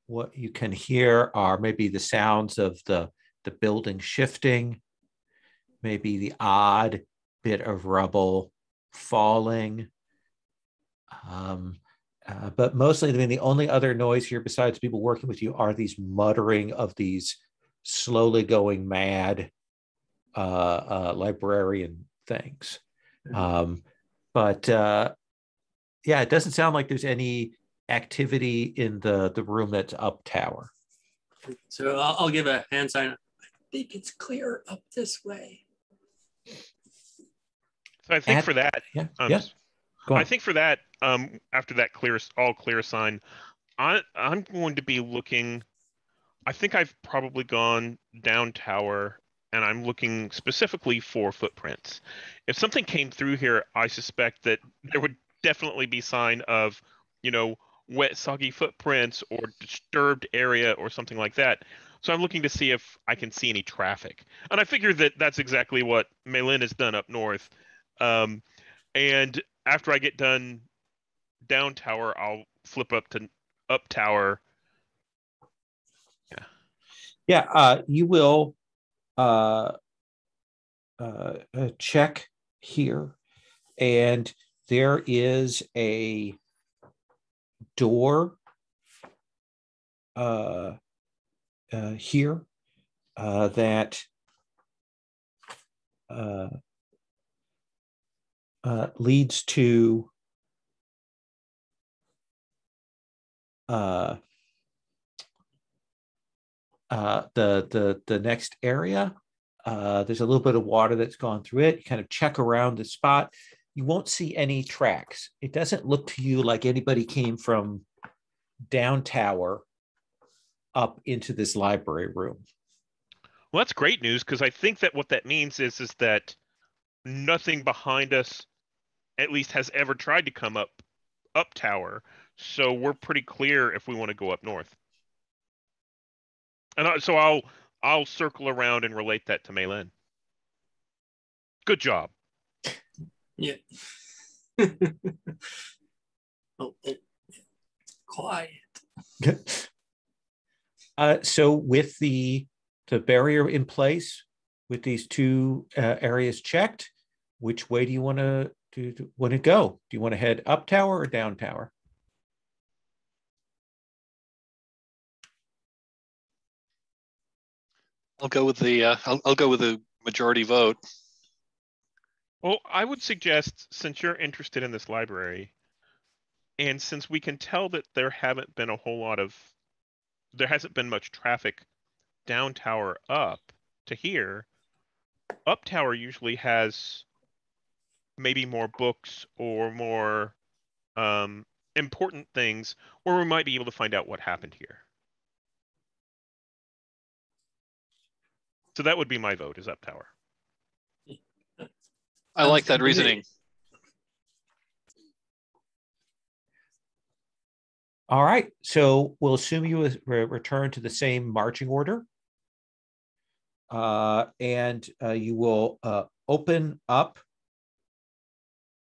what you can hear are maybe the sounds of the building shifting, maybe the odd bit of rubble falling. But mostly, I mean, the only other noise here besides people working with you are these muttering of these slowly going mad librarian things. But yeah, it doesn't sound like there's any activity in the room that's up tower. So I'll give a hand sign. I think it's clear up this way. So I think for that, yeah. Go on. I think for that, after that all clear sign, I'm going to be looking. I think I've probably gone down tower, and I'm looking specifically for footprints. If something came through here, I suspect that there would definitely be sign of, wet, soggy footprints or disturbed area or something like that. So I'm looking to see if I can see any traffic. And I figure that that's exactly what Maylin has done up north. And after I get done down tower, I'll flip up to up tower. Yeah, you will check here, and there is a door here that leads to the next area. There's a little bit of water that's gone through it. You kind of check around the spot. You won't see any tracks. It doesn't look to you like anybody came from down tower up into this library room. Well, that's great news, because I think that what that means is that nothing behind us, at least, has ever tried to come up tower. So we're pretty clear if we want to go up north. And so I'll circle around and relate that to Maylin. Good job. Yeah. oh, quiet. So with the barrier in place, with these two areas checked, which way do you want to go? Do you want to head up tower or down tower? I'll go with the majority vote. Well, I would suggest, since you're interested in this library, and since we can tell that there hasn't been much traffic down tower up to here, up tower usually has maybe more books or more important things, or we might be able to find out what happened here. So that would be my vote, is up tower. I like that reasoning. All right, so we'll assume you return to the same marching order. And you will open up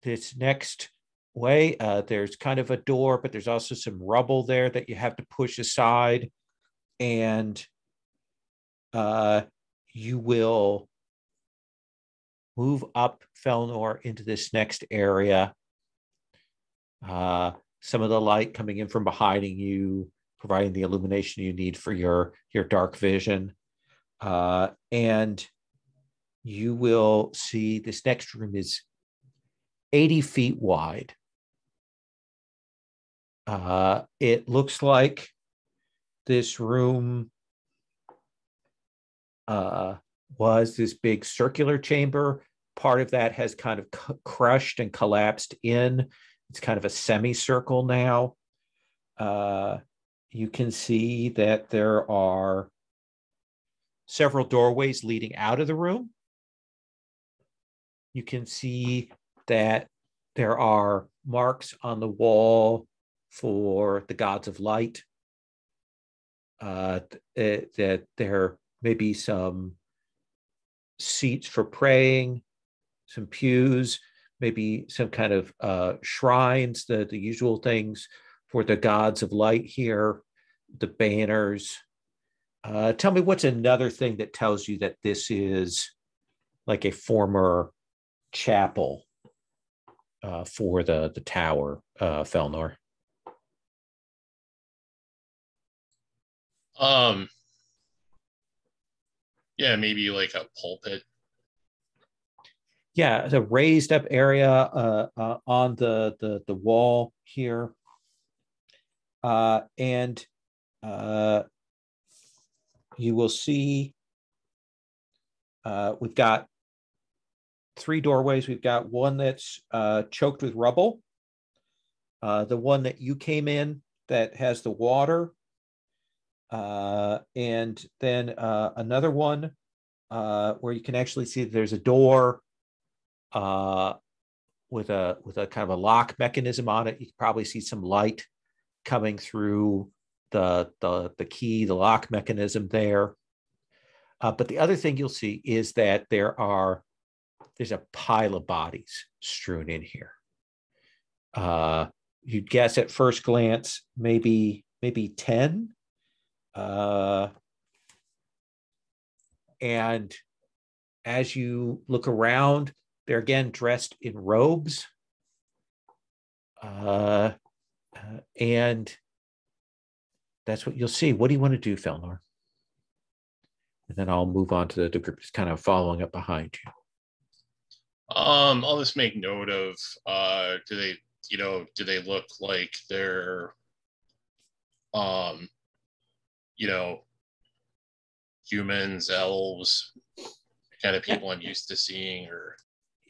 this next way. There's kind of a door, but there's also some rubble there that you have to push aside. And you will move up Felnor into this next area. Some of the light coming in from behind you, providing the illumination you need for your dark vision. And you will see this next room is 80 feet wide. It looks like this room was this big circular chamber. Part of that has kind of crushed and collapsed in. It's kind of a semicircle now. You can see that there are several doorways leading out of the room. You can see that there are marks on the wall for the gods of light. That there may be some seats for praying, some pews, maybe some kind of shrines, the usual things for the gods of light here, the banners. Tell me, what's another thing that tells you that this is like a former chapel for the tower, Felnor? Yeah, maybe like a pulpit. Yeah, the raised up area on the wall here. And you will see we've got 3 doorways. We've got one that's choked with rubble. The one that you came in that has the water. And then another one where you can actually see there's a door with a kind of a lock mechanism on it. You can probably see some light coming through the key, the lock mechanism there. But the other thing you'll see is that there's a pile of bodies strewn in here. You'd guess at first glance, maybe 10. And as you look around, they're again dressed in robes. And that's what you'll see. What do you want to do, Felnor? And then I'll move on to the group that's kind of following up behind you. I'll just make note of do they look like they're humans, elves, kind of people I'm used to seeing? Or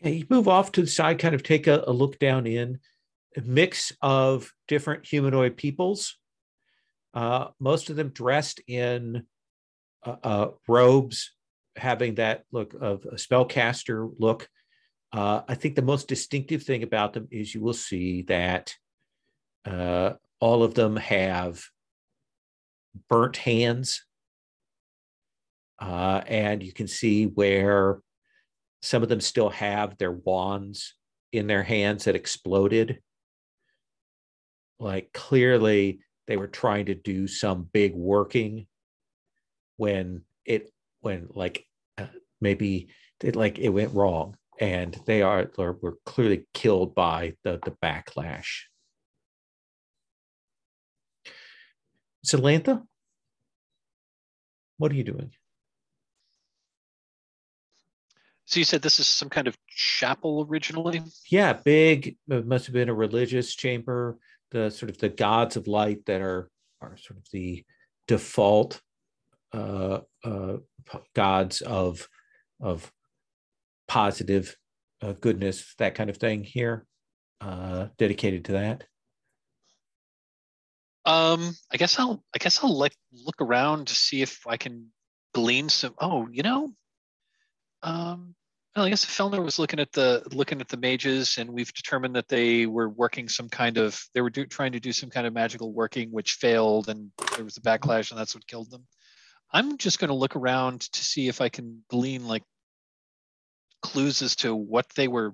yeah, you move off to the side, kind of take a look down in a mix of different humanoid peoples. Most of them dressed in robes, having that look of a spellcaster look. I think the most distinctive thing about them is you will see that all of them have burnt hands. And you can see where some of them still have their wands in their hands that exploded. Like clearly they were trying to do some big working when maybe it went wrong, and they were clearly killed by the backlash. Samantha, what are you doing? So you said this is some kind of chapel originally? Yeah, big. It must have been a religious chamber. The sort of the gods of light that are sort of the default gods of positive goodness, that kind of thing here, dedicated to that? I guess I'll like look around to see if I can glean some. Oh, well, I guess Fellner was looking at the mages, and we've determined that they were working some kind of trying to do some kind of magical working, which failed, and there was a backlash, and that's what killed them. I'm just going to look around to see if I can glean like clues as to what they were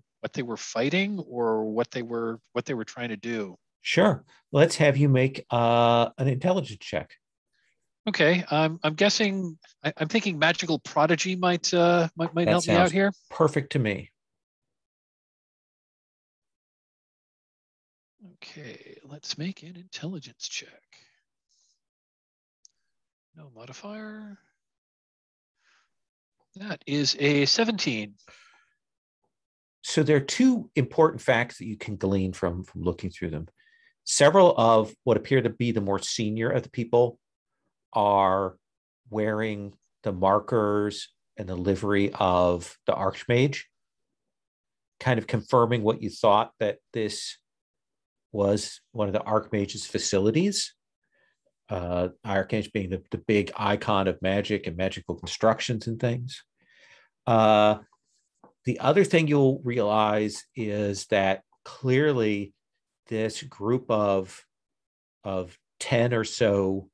fighting or what they were trying to do. Sure. Let's have you make an intelligence check. Okay, I'm guessing. I'm thinking magical prodigy might That help me out sounds here. perfect to me. Okay, let's make an intelligence check. No modifier. That is a 17. So there are two important facts that you can glean from looking through them. Several of what appear to be the more senior of the people are wearing the markers and the livery of the Archmage, kind of confirming what you thought, that this was one of the Archmage's facilities. Archmage being the big icon of magic and magical constructions and things. The other thing you'll realize is that clearly this group of 10 or so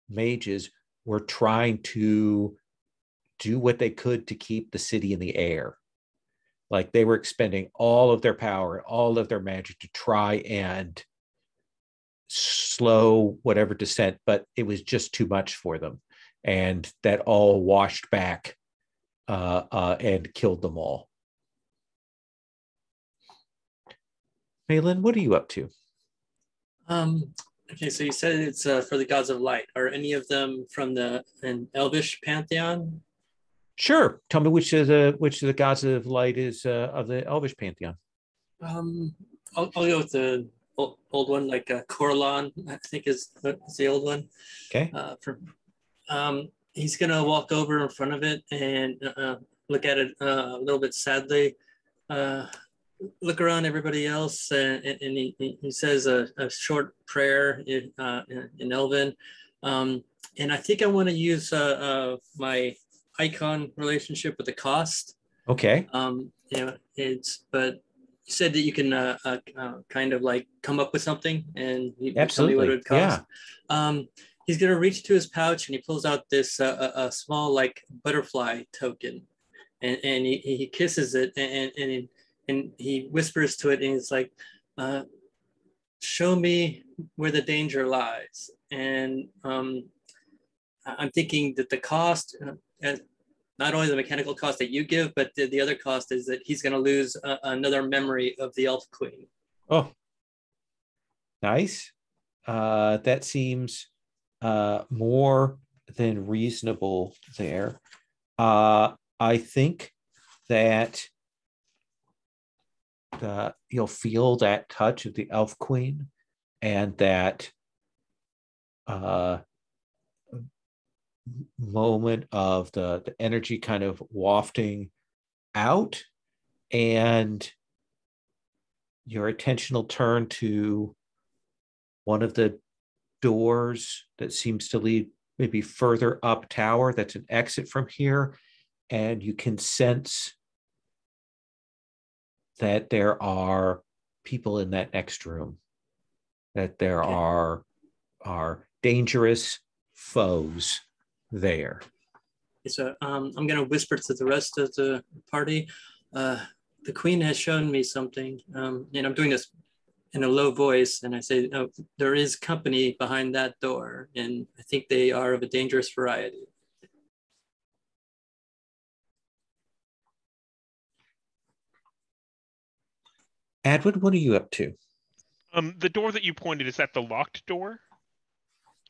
mages were trying to do what they could to keep the city in the air. Like they were expending all of their power, all of their magic to try and slow whatever descent, but it was just too much for them. And that all washed back and killed them all. Malin, what are you up to? Okay, so you said it's for the gods of light. Are any of them from an elvish pantheon? Sure. Tell me which of the gods of light is of the elvish pantheon. I'll go with the old one, like Corlon, I think is the old one. Okay. He's gonna walk over in front of it and look at it a little bit sadly. Look around everybody else, and he says a short prayer in Elven. And I think I want to use my icon relationship with the cost. Okay. But you said that you can kind of like come up with something, and you Absolutely. tell me what it would cost. Yeah. He's gonna reach to his pouch and he pulls out this a small like butterfly token, and he kisses it and he whispers to it, and he's like, show me where the danger lies. And I'm thinking that the cost, not only the mechanical cost that you give, but the other cost is that he's going to lose another memory of the Elf Queen. Oh, nice. That seems more than reasonable there. I think that you'll feel that touch of the Elf Queen, and that moment of the energy kind of wafting out, and your attention will turn to one of the doors that seems to lead maybe further up tower. That's an exit from here, and you can sense that there are people in that next room, that there are dangerous foes there. So I'm going to whisper to the rest of the party. The queen has shown me something, and I'm doing this in a low voice, and I say, oh, there is company behind that door, and I think they are of a dangerous variety. Edwin, what are you up to? The door that you pointed, is that the locked door?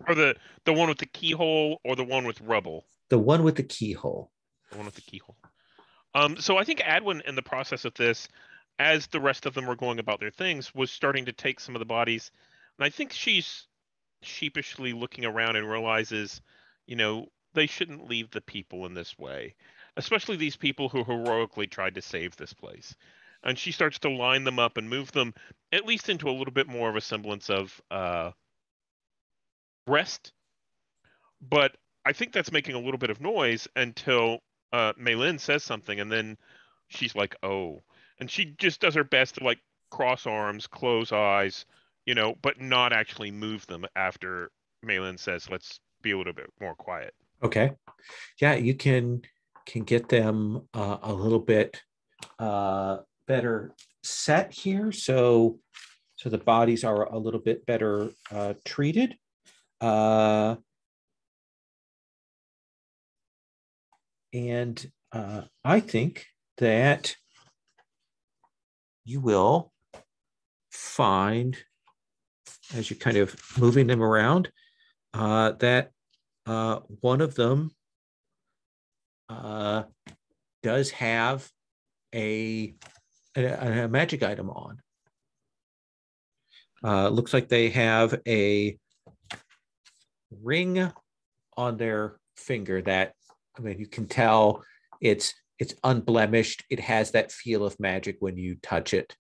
Or the one with the keyhole, or the one with rubble? The one with the keyhole. The one with the keyhole. So I think Adwin, in the process of this, as the rest of them were going about their things, was starting to take some of the bodies. And I think she's sheepishly looking around and realizes, they shouldn't leave the people in this way. especially these people who heroically tried to save this place. And she starts to line them up and move them at least into a little bit more of a semblance of rest. But I think that's making a little bit of noise until Maylin says something, and then she's like, "Oh," and she just does her best to like cross arms, close eyes, but not actually move them after Maylin says, "Let's be a little bit more quiet." Okay. Yeah, you can get them a little bit better set here, so the bodies are a little bit better treated. And I think that you will find, as you're kind of moving them around, that one of them does have a magic item on. Looks like they have a ring on their finger that, I mean, you can tell it's unblemished. It has that feel of magic when you touch it.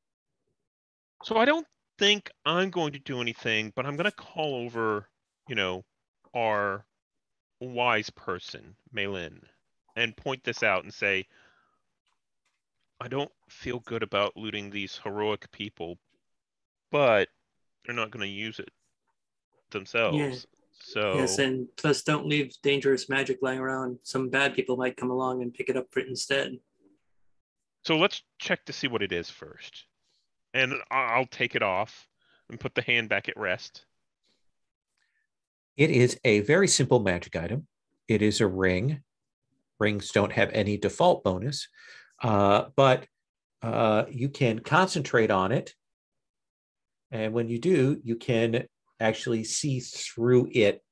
So I don't think I'm going to do anything, but I'm going to call over, our wise person, Maylin, and point this out and say, I don't feel good about looting these heroic people, but they're not going to use it Yeah. themselves. So Yes, and plus don't leave dangerous magic lying around. Some bad people might come along and pick it up for it instead. So let's check to see what it is first. And I'll take it off and put the hand back at rest. It is a very simple magic item. It is a ring. Rings don't have any default bonus, but you can concentrate on it. And when you do, you can actually see through it.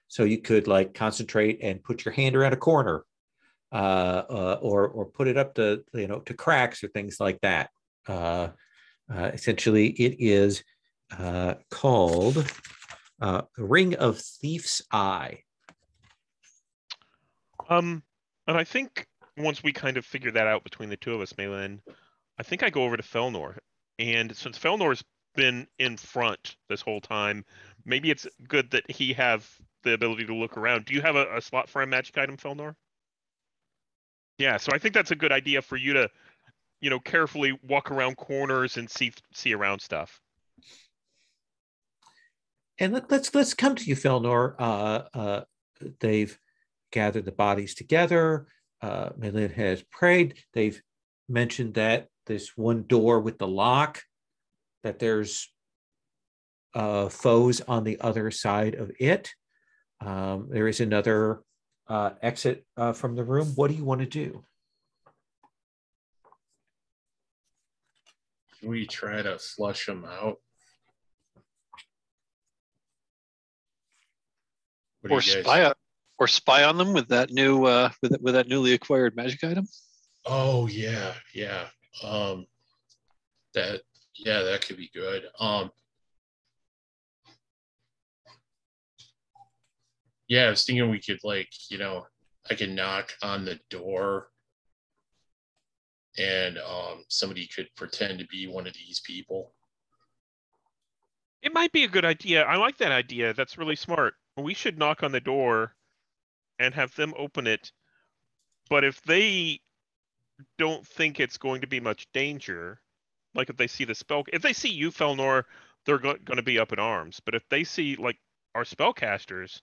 So you could like concentrate and put your hand around a corner, or put it up to to cracks or things like that. Essentially, it is called Ring of Thief's Eye. And I think once we kind of figure that out between the two of us, Maylin, I think I go over to Felnor. And since Felnor's been in front this whole time, maybe it's good that he have the ability to look around. Do you have a slot for a magic item, Felnor? Yeah, so I think that's a good idea for you to, carefully walk around corners and see around stuff. And let's come to you, Felnor. They've gathered the bodies together. Maylin has prayed. They've mentioned that this one door with the lock, that there's foes on the other side of it. There is another exit from the room. What do you want to do? We try to flush them out. Or spy on them with that new with that newly acquired magic item. Oh yeah. That could be good. Yeah, I was thinking we could I could knock on the door and somebody could pretend to be one of these people. It might be a good idea. I like that idea. That's really smart. We should knock on the door and have them open it. But if they don't think it's going to be much danger, like if they see if they see you, Felnor, they're going to be up in arms. But if they see like our spellcasters,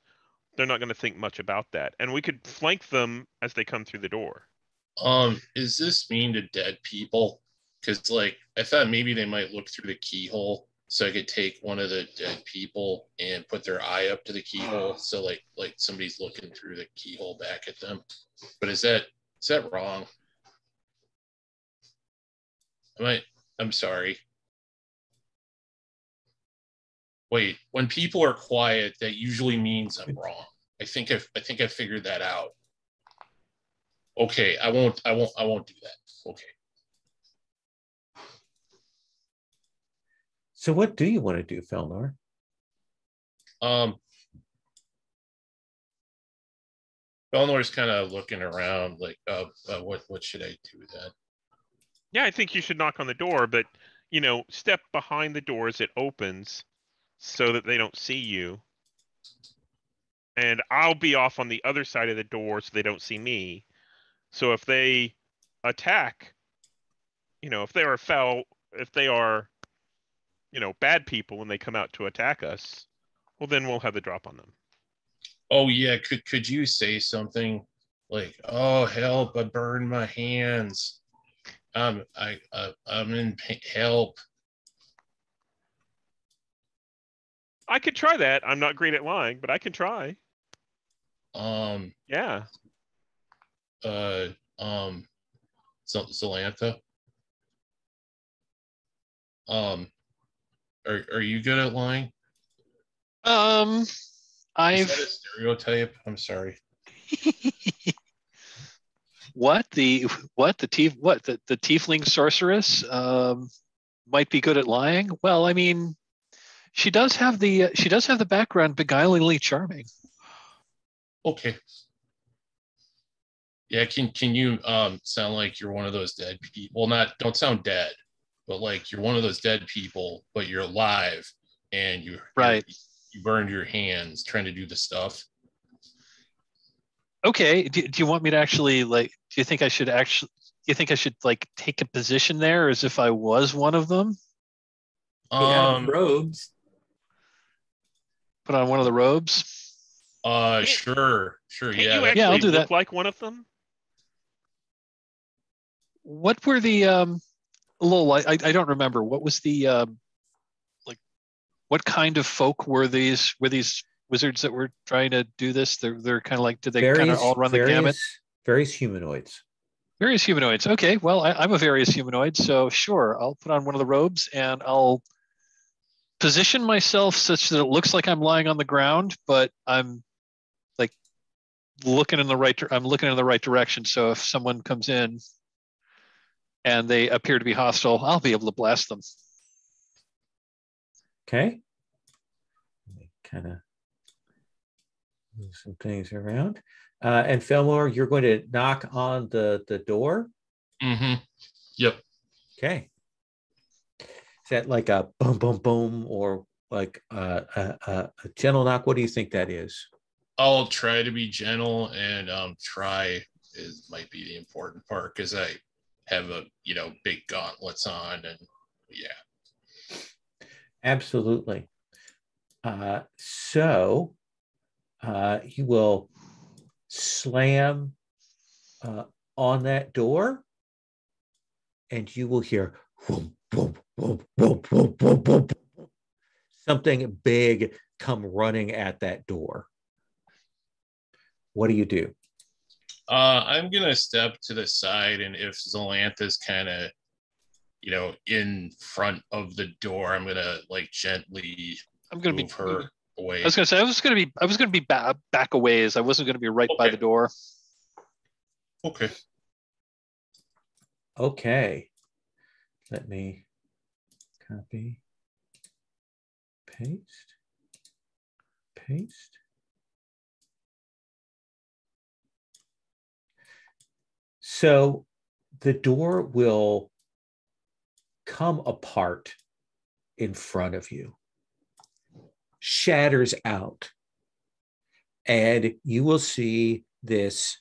they're not going to think much about that. And we could flank them as they come through the door. Is this mean to dead people? Because I thought maybe they might look through the keyhole, so I could take one of the dead people and put their eye up to the keyhole, so like somebody's looking through the keyhole back at them. But is that wrong? I'm sorry. Wait, when people are quiet, that usually means I'm wrong. I think I figured that out. Okay, I won't do that. Okay. So what do you want to do, Felnor? Belnor's kind of looking around, like, what should I do then? Yeah, I think you should knock on the door, but step behind the door as it opens, so that they don't see you. And I'll be off on the other side of the door so they don't see me. So if they attack, if they are bad people when they come out to attack us, well, then we'll have the drop on them. Oh yeah, could you say something like, "Oh help! I burned my hands. I'm in help." I could try that. I'm not great at lying, but I can try. Yeah. Zalantha. Are you good at lying? Is that a stereotype? I'm sorry. The tiefling sorceress might be good at lying. Well, I mean, she does have the background beguilingly charming. Okay. Yeah, can you sound like you're one of those dead people? Well, don't sound dead, but like you're one of those dead people, but you're alive and you burned your hands trying to do the stuff. Okay. Do you want me to actually do you think I should like take a position there as if I was one of them? Robes. Put on one of the robes. Sure. Yeah. You actually I'll do look that. like one of them? What were the I don't remember. What was the what kind of folk were these wizards that were trying to do this? They're kind of like, did they kind of all run the gamut? Various humanoids. Various humanoids. Okay, well, I'm a various humanoid, so sure, I'll put on one of the robes and I'll position myself such that it looks like I'm lying on the ground, but I'm like looking in the right direction. So if someone comes in and they appear to be hostile, I'll be able to blast them. Okay. Kind of move some things around. And Fillmore, you're going to knock on the door? Mm-hmm. Yep. Okay. Is that like a boom, boom, boom, or like a gentle knock? What do you think that is? I'll try to be gentle, and might be the important part because I have a big gauntlets on, and yeah. Absolutely. So you will slam on that door, and you will hear whoop, whoop, whoop, whoop, whoop, whoop, whoop. Something big come running at that door. What do you do? I'm gonna step to the side, and if Zalantha's kind of in front of the door, I'm gonna gently move her away. I was gonna say I was gonna be back a ways. I wasn't gonna be right by the door. Okay. Let me copy, paste. So the door will come apart in front of you, shatters out, and you will see this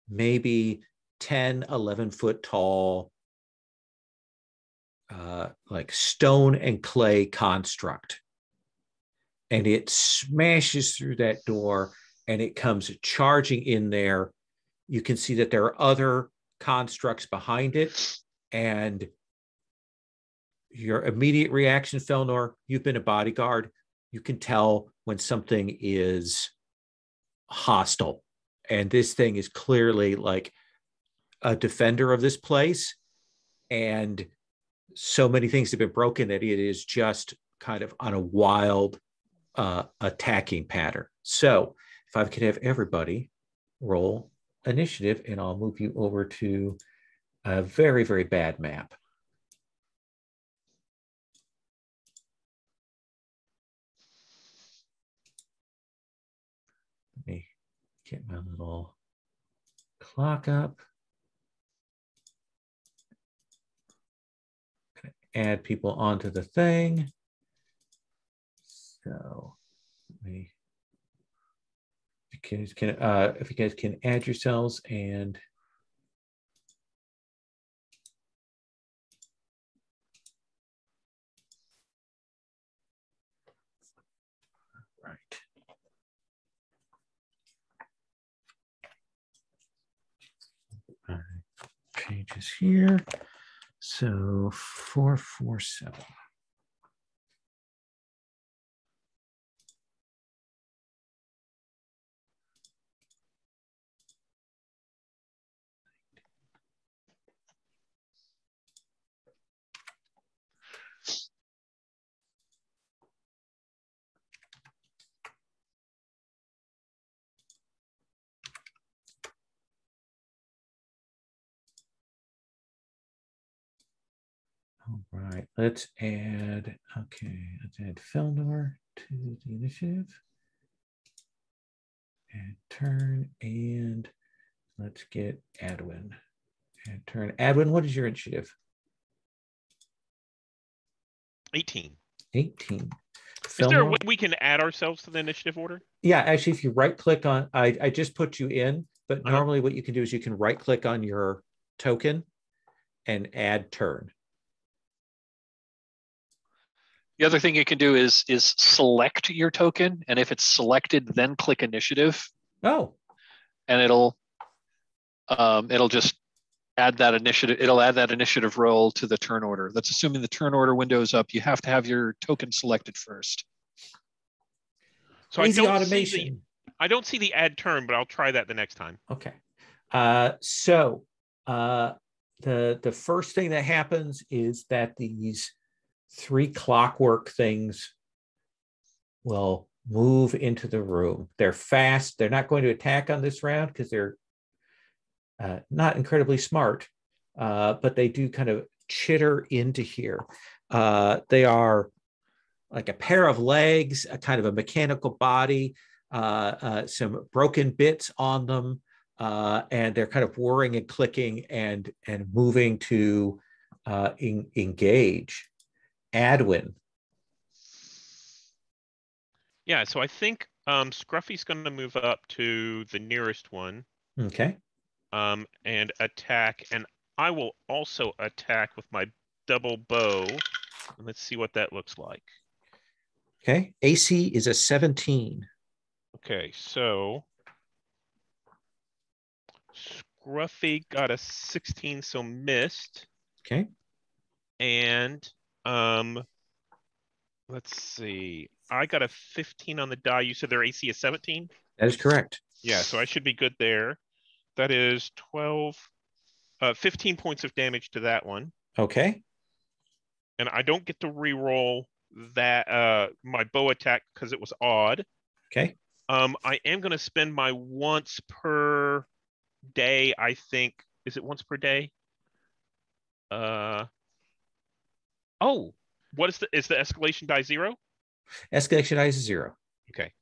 maybe 10, 11 foot tall, like stone and clay construct. And it smashes through that door and it comes charging in there. You can see that there are other constructs behind it. And your immediate reaction, Felnor, you've been a bodyguard. You can tell when something is hostile. And this thing is clearly like a defender of this place. And so many things have been broken that it is just kind of on a wild attacking pattern. So if I could have everybody roll initiative, and I'll move you over to a very, very bad map. Let me Get my little clock up. Add people onto the thing. So if you guys can add yourselves and right. Pages here. So 447. All right, let's add Felnor to the initiative. And turn, and let's get Adwin. And turn. Adwin, what is your initiative? 18. 18. Is there a way we can add ourselves to the initiative order? Yeah, actually, if you right click on, I just put you in, but normally what you can do is you can right click on your token and add turn. The other thing you can do is select your token, and if it's selected, then click initiative. Oh. And it'll just add that initiative. It'll add that initiative roll to the turn order. That's assuming the turn order window is up. You have to have your token selected first. So Easy automation. I don't see the add turn, but I'll try that the next time. Okay. The first thing that happens is that these 3 clockwork things will move into the room. They're fast. They're not going to attack on this round because they're not incredibly smart, but they do kind of chitter into here. They are like a pair of legs, a kind of a mechanical body, some broken bits on them, and they're kind of whirring and clicking and moving to engage. Adwin. Yeah, so I think Scruffy's going to move up to the nearest one. Okay. And attack, and I will also attack with my double bow. Let's see what that looks like. Okay, AC is a 17. Okay, so Scruffy got a 16, so missed. Okay. And let's see. I got a 15 on the die. You said their AC is 17? That is correct. Yeah, so I should be good there. That is 15 points of damage to that one. Okay. And I don't get to re-roll that my bow attack because it was odd. Okay. I am going to spend my once per day, I think. Is it once per day? What is the escalation die 0? Escalation die is 0. Okay.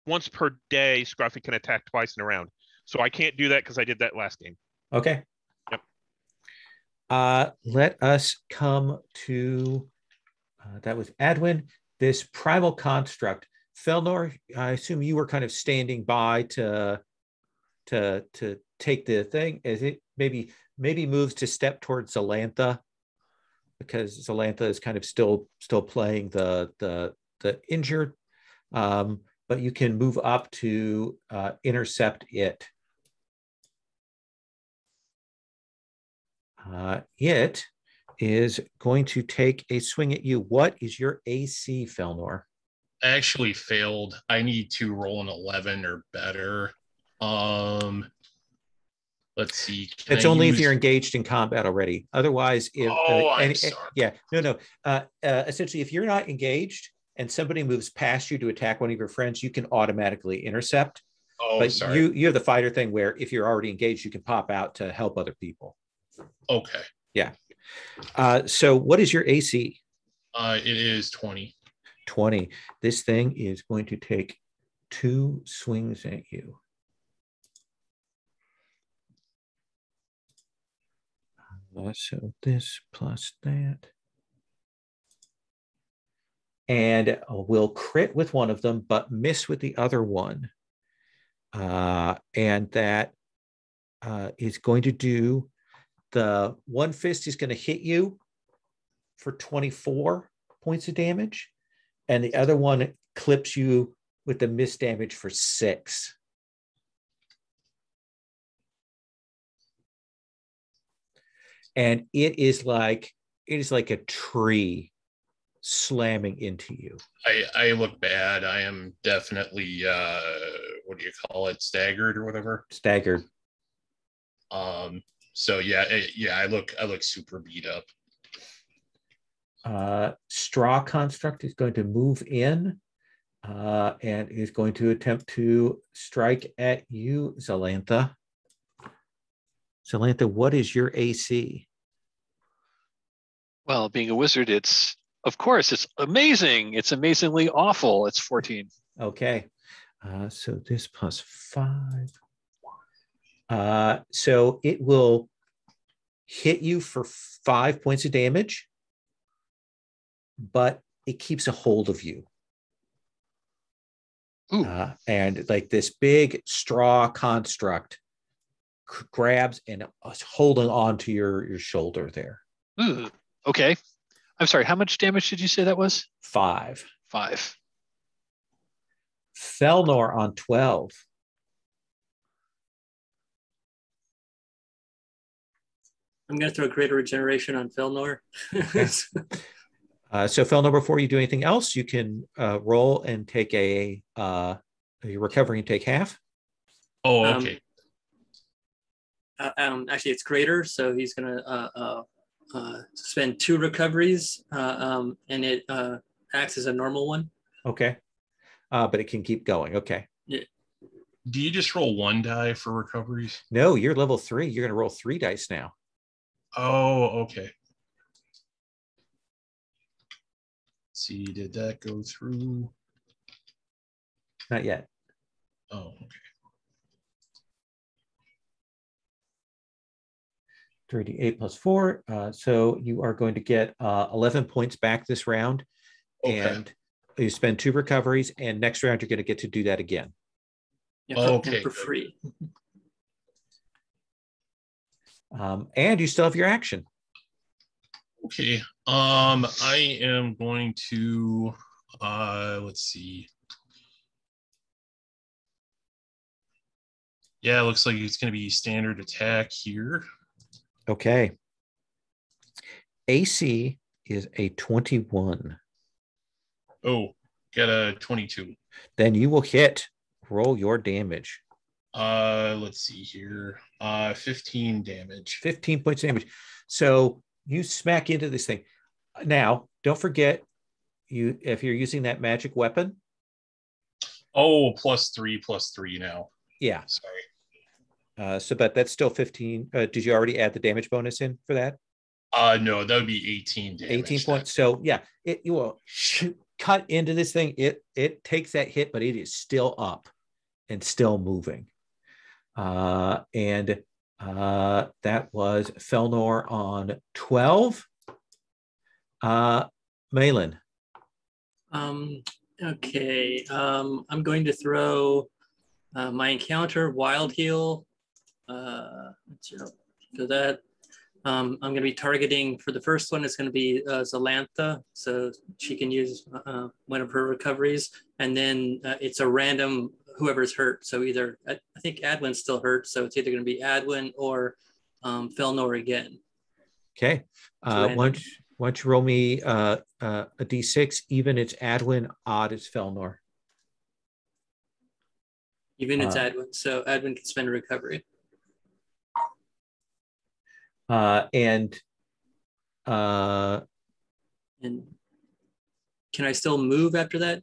Once per day, Scruffy can attack twice in a round. So I can't do that because I did that last game. Okay. Yep. Let us come to that was Adwin. This primal construct. Felnor, I assume you were kind of standing by to take the thing. Is it maybe moves to step towards Zalantha, because Zalantha is kind of still playing the injured. But you can move up to intercept it. It is going to take a swing at you. What is your AC, Felnor? I actually failed. I need to roll an 11 or better. Let's see. It's only if you're engaged in combat already. Otherwise, if I'm sorry. Essentially, if you're not engaged and somebody moves past you to attack one of your friends, you can automatically intercept. But sorry. You have the fighter thing where if you're already engaged, you can pop out to help other people. Okay. Yeah. So what is your AC? It is 20. 20. This thing is going to take 2 swings at you. So this plus that. And will crit with one of them, but miss with the other one. And that is going to do, the one fist is going to hit you for 24 points of damage. And the other one clips you with the miss damage for 6. And it is like a tree slamming into you. I look bad. I am definitely what do you call it? Staggered or whatever. Staggered. So yeah, I look super beat up. Straw Construct is going to move in and is going to attempt to strike at you, Zalantha. Zalantha, what is your AC? Well, being a wizard, of course, it's amazing. It's amazingly awful. It's 14. Okay. So this plus 5. So it will hit you for 5 points of damage, but it keeps a hold of you. And like this big straw construct grabs and is holding on to your shoulder there. Ooh. Okay. I'm sorry. How much damage did you say that was? 5. 5. Felnor on 12. I'm going to throw Greater Regeneration on Felnor. Okay. So Felnor, before you do anything else, you can roll and take your recovery and take half. Oh, okay. Actually, it's greater, so he's going to spend 2 recoveries, and it acts as a normal one. Okay. But it can keep going. Okay. Yeah. Do you just roll 1 die for recoveries? No, you're level 3. You're going to roll 3 dice now. Oh, okay. Let's see, did that go through? Not yet. Oh, okay. 3d8 plus 4. So you are going to get 11 points back this round. Okay. And you spend 2 recoveries, and next round you're going to get to do that again. Yeah, Okay. for free. And you still have your action. Okay. I am going to let's see. Yeah, it looks like it's going to be standard attack here. Okay. AC is a 21. Oh, got a 22. Then you will hit. Roll your damage. Let's see here. 15 damage. 15 points of damage. So you smack into this thing. Now, don't forget, if you're using that magic weapon. Oh, +3 now. Yeah. Sorry. But that's still 15. Did you already add the damage bonus in for that? No, that would be 18 damage. 18 points. So yeah, you will cut into this thing. It takes that hit, but it is still up and still moving. And that was Felnor on 12. Malin. Okay. I'm going to throw my encounter Wild Heal. So that I'm going to be targeting for the first one. It's going to be Zalantha, so she can use one of her recoveries, and then it's a random whoever's hurt. So either I think Adwin's still hurt, so it's either going to be Adwin or Felnor again. Okay. Why don't you roll me a d6? Even it's Adwin, odd it's Felnor. Even it's Adwin, so Adwin can spend a recovery. And can I still move after that?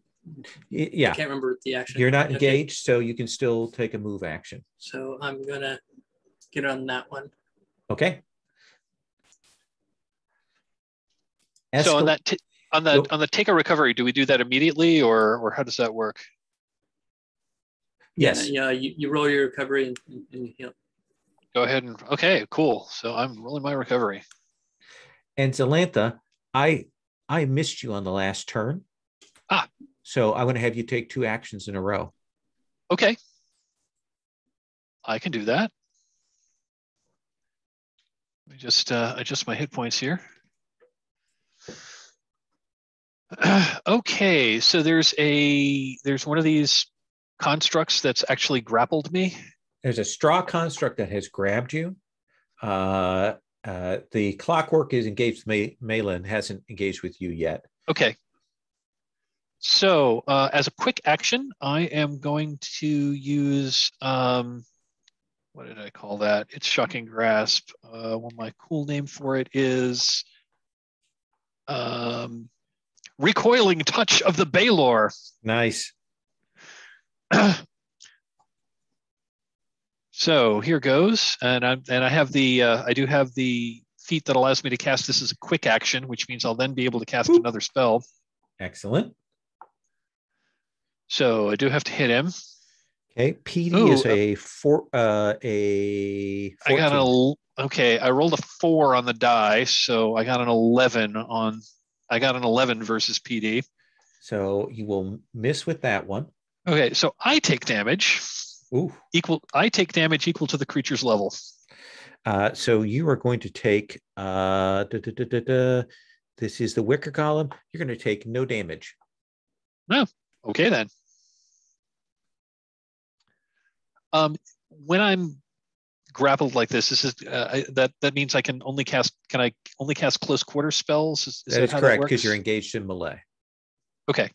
Yeah. I can't remember the action. You're not engaged, so you can still take a move action. So I'm gonna get on that one. Okay. So On the take a recovery, do we do that immediately, or how does that work? Yes. Yeah. You roll your recovery and you heal. Go ahead and okay, cool. So I'm rolling my recovery. And Zelantha, I missed you on the last turn. So I'm going to have you take 2 actions in a row. Okay. I can do that. Let me just adjust my hit points here. Okay, so there's one of these constructs that's actually grappled me. There's a straw construct that has grabbed you. The clockwork is engaged with Malin, hasn't engaged with you yet. Okay. So as a quick action, I am going to use what did I call that? It's Shocking Grasp. Well, my cool name for it is Recoiling Touch of the Baylor. Nice. So here goes, and I have the I do have the feat that allows me to cast this as a quick action, which means I'll then be able to cast another spell. Excellent. So I do have to hit him. Okay, PD is a 14. I got I rolled a 4 on the die, so I got an 11 versus PD. So you will miss with that one. Okay, so I take damage. Ooh. I take damage equal to the creature's level. So you are going to take this is the wicker column. You're going to take no damage. No. Okay then. When I'm grappled like this is that means I can only cast close quarter spells? Is that is correct, because you're engaged in melee. Okay.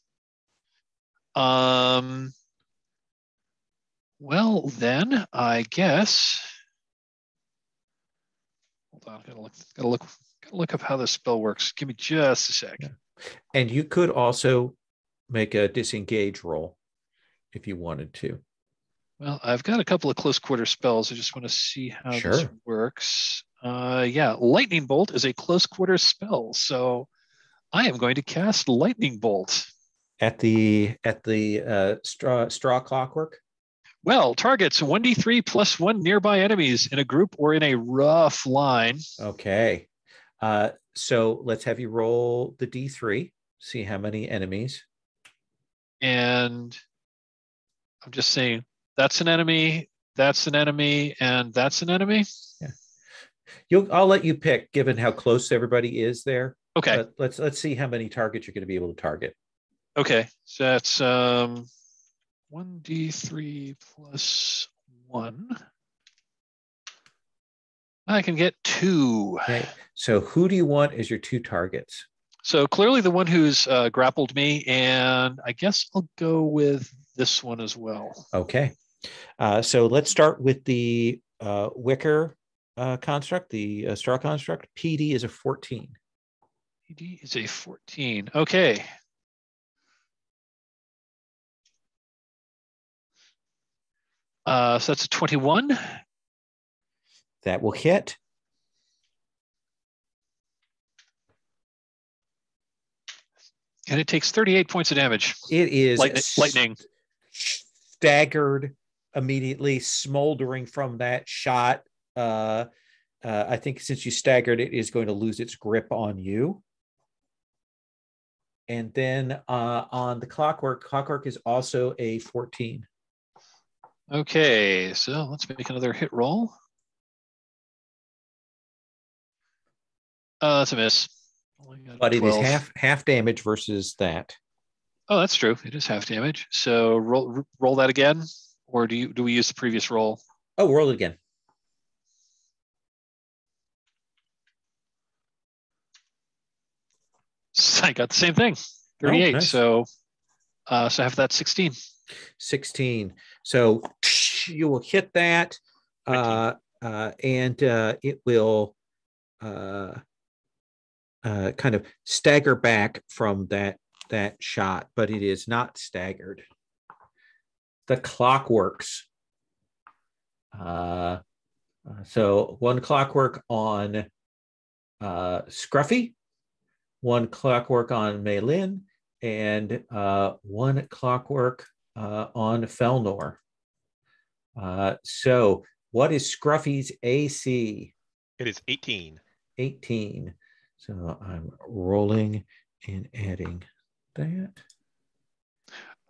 Well then, I guess. Hold on, gotta look up how this spell works. Give me just a sec. Yeah. And you could also make a disengage roll if you wanted to. Well, I've got a couple of close quarter spells. I just want to see how this works. Yeah, Lightning Bolt is a close quarter spell, so I am going to cast Lightning Bolt at the straw clockwork. Well, targets 1d3 plus 1 nearby enemies in a group or in a rough line. Okay, so let's have you roll the d3. See how many enemies. And I'm just saying. That's an enemy, that's an enemy, and that's an enemy. Yeah. I'll let you pick, given how close everybody is there. Okay. But let's see how many targets you're going to be able to target. Okay. So that's 1d3 plus 1. I can get 2. Okay. So who do you want as your 2 targets? So clearly the one who's grappled me, and I guess I'll go with this one as well. Okay. So let's start with the wicker construct, the straw construct. PD is a 14. PD is a 14. Okay. So that's a 21. That will hit. And it takes 38 points of damage. It is lightning. Staggered immediately, smoldering from that shot. I think since you staggered, it is going to lose its grip on you. And then on the clockwork is also a 14. Okay, so let's make another hit roll. That's a miss. But it is half damage versus that. Oh, that's true. It is half damage. So roll that again, or do we use the previous roll? Oh, roll it again. I got the same thing. 38. Oh, nice. So I have that 16. 16. So you will hit that, and it will kind of stagger back from that shot, but it is not staggered. The clockworks. So one clockwork on Scruffy, 1 clockwork on Meilin, and 1 clockwork on Felnor. So what is Scruffy's AC? It is 18. 18. So I'm rolling and adding that.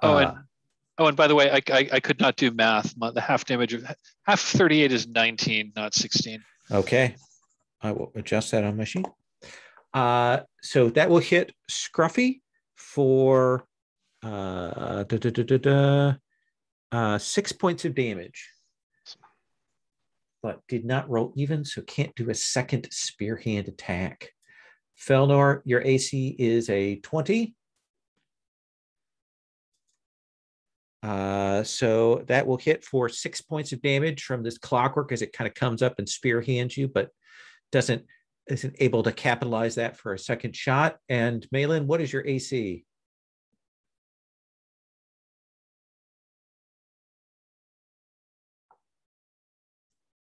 And by the way, I could not do math. The half damage of half 38 is 19, not 16. Okay. I will adjust that on my sheet. So that will hit Scruffy for 6 points of damage. But did not roll even, so can't do a second spear hand attack. Felnor, your AC is a 20. So that will hit for 6 points of damage from this clockwork as it kind of comes up and spear hands you, but isn't able to capitalize that for a second shot. And Meilin, what is your AC?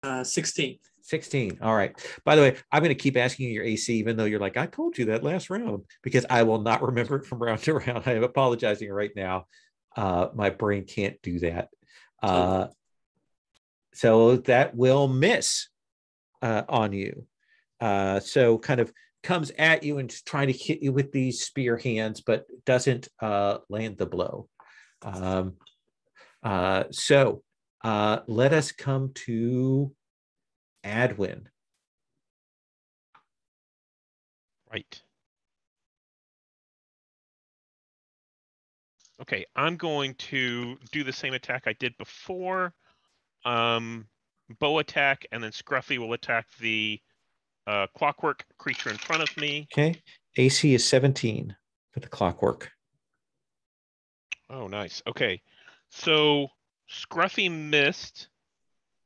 Uh, 16. 16. All right. By the way, I'm going to keep asking you your AC, even though you're like, I told you that last round, because I will not remember it from round to round. I am apologizing right now. My brain can't do that. So that will miss on you. So kind of comes at you and trying to hit you with these spear hands, but doesn't land the blow. So let us come to Adwin. Right. Okay, I'm going to do the same attack I did before. Bow attack, and then Scruffy will attack the clockwork creature in front of me. Okay. AC is 17 for the clockwork. Oh, nice. Okay. So Scruffy missed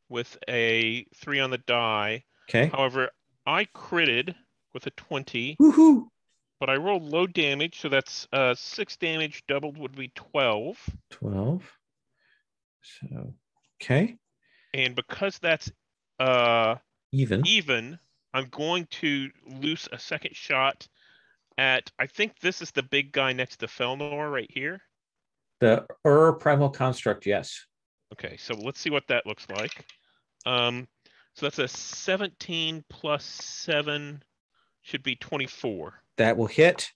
with a 3 on the die. Okay. However, I critted with a 20. Woohoo! But I rolled low damage, so that's 6 damage doubled would be 12. 12. So, okay. And because that's even, I'm going to loose a second shot at, I think this is the big guy next to Felnor right here. The Primal Construct, yes. Okay, so let's see what that looks like. So that's a 17 plus 7 should be 24. That will hit.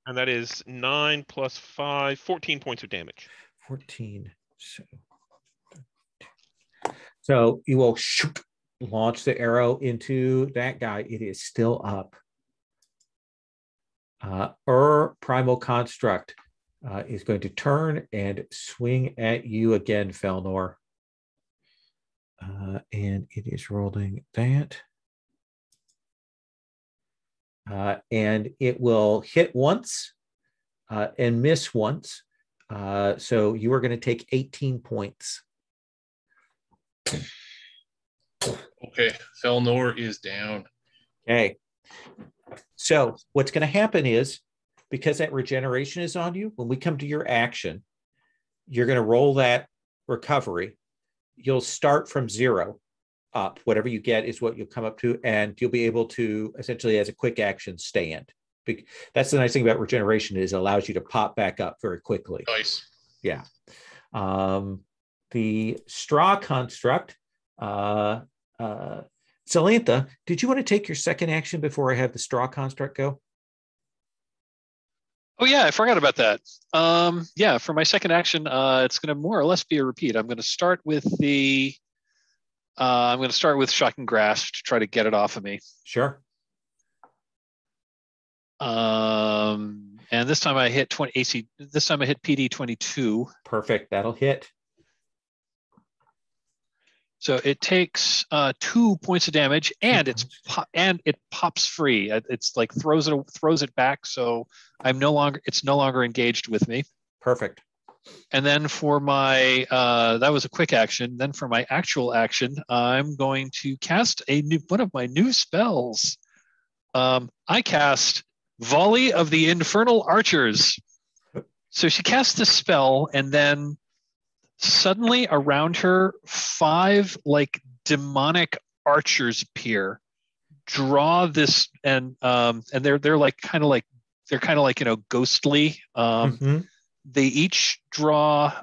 And that is 9 plus 5, 14 points of damage. 14. So you will launch the arrow into that guy. It is still up. Primal Construct is going to turn and swing at you again, Felnor. And it is rolling that. And it will hit once and miss once. So you are going to take 18 points. Okay, Felnor is down. Okay. So what's going to happen is, because that regeneration is on you, when we come to your action, you're going to roll that recovery. You'll start from 0 up. Whatever you get is what you'll come up to, and you'll be able to essentially, as a quick action, stand. That's the nice thing about regeneration, is it allows you to pop back up very quickly. Nice. Yeah. The straw construct, Salantha, did you want to take your second action before I have the straw construct go? Oh yeah, I forgot about that. Yeah, for my second action, it's going to more or less be a repeat. I'm going to start with Shocking Grasp to try to get it off of me. Sure. And this time I hit 20 AC. This time I hit PD 22. Perfect. That'll hit. So it takes 2 points of damage, and it pops free. It's like throws it back. So it's no longer engaged with me. Perfect. And then for my that was a quick action. Then for my actual action, I'm going to cast one of my new spells. I cast Volley of the Infernal Archers. So she casts this spell, and then suddenly around her, 5 like demonic archers appear, draw this, and they're like kind of like ghostly. They each draw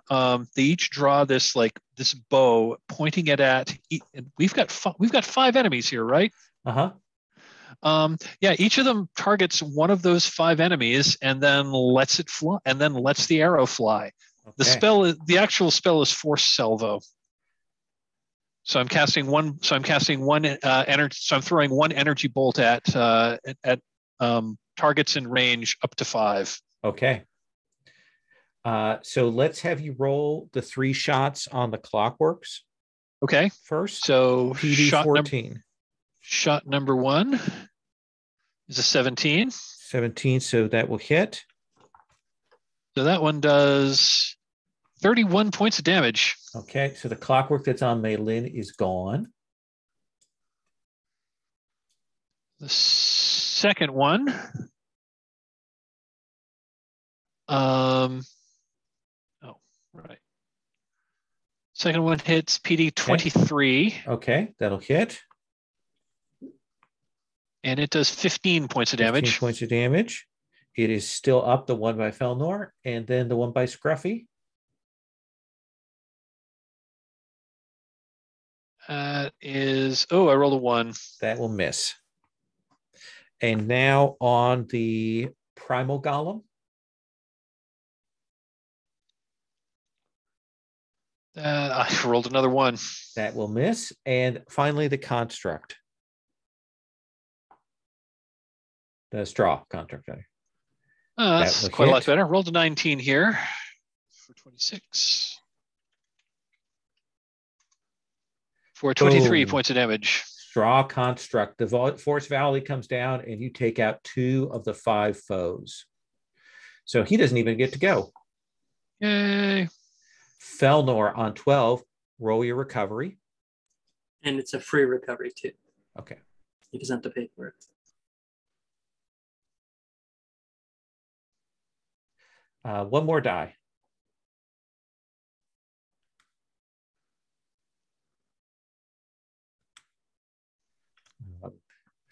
this this bow, pointing it at. And we've got 5 enemies here, right? Yeah, each of them targets one of those 5 enemies and then lets it fly, and then lets the arrow fly. Okay. The actual spell is Force Salvo. So I'm casting one. Energy. So I'm throwing one energy bolt at targets in range up to 5. Okay. So let's have you roll the 3 shots on the clockworks. Okay. First. So PD 14. Shot number 1 is a 17. 17. So that will hit. So that one does 31 points of damage. Okay, so the clockwork that's on Mei Lin is gone. The second one, right. Second one hits PD 23. Okay, that'll hit. And it does 15 points of damage. 15 points of damage. It is still up, the one by Felnor, and then the one by Scruffy. I rolled a 1. That will miss. And now on the Primal Golem. I rolled another 1. That will miss. And finally, the Construct. The Straw Construct. That's quite a lot better. Rolled a 19 here for 26. For 23 points of damage. Straw Construct. The Force Valley comes down and you take out 2 of the 5 foes. So he doesn't even get to go. Yay. Felnor on 12. Roll your recovery. And it's a free recovery too. Okay. He doesn't have to pay for it. One more die.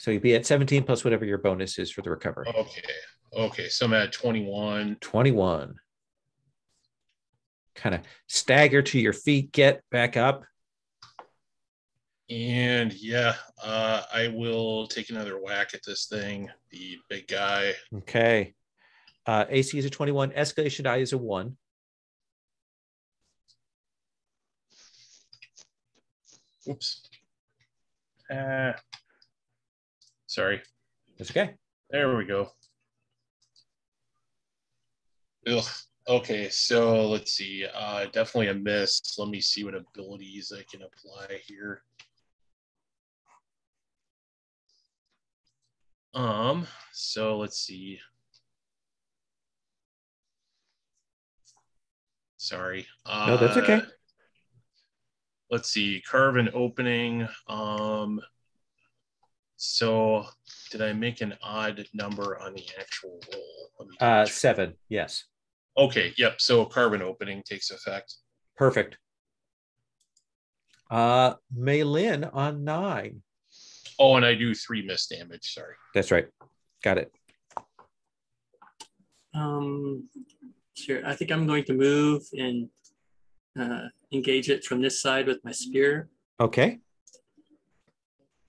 So you'd be at 17 plus whatever your bonus is for the recovery. Okay. So I'm at 21. 21. Kind of stagger to your feet, get back up. And yeah, I will take another whack at this thing, the big guy. Okay. AC is a 21. Escalation die is a 1. Oops. Sorry. That's okay. There we go. Ugh. Okay, so let's see. Definitely a miss. Let me see what abilities I can apply here. So let's see. Sorry. No, that's okay. Let's see. Carve an opening. So did I make an odd number on the actual roll? Let me 7. Yes. Okay. Yep. So carve an opening takes effect. Perfect. Mei Lin on 9. Oh, and I do 3 miss damage. Sorry. That's right. Got it. Sure. I think I'm going to move and engage it from this side with my spear. Okay.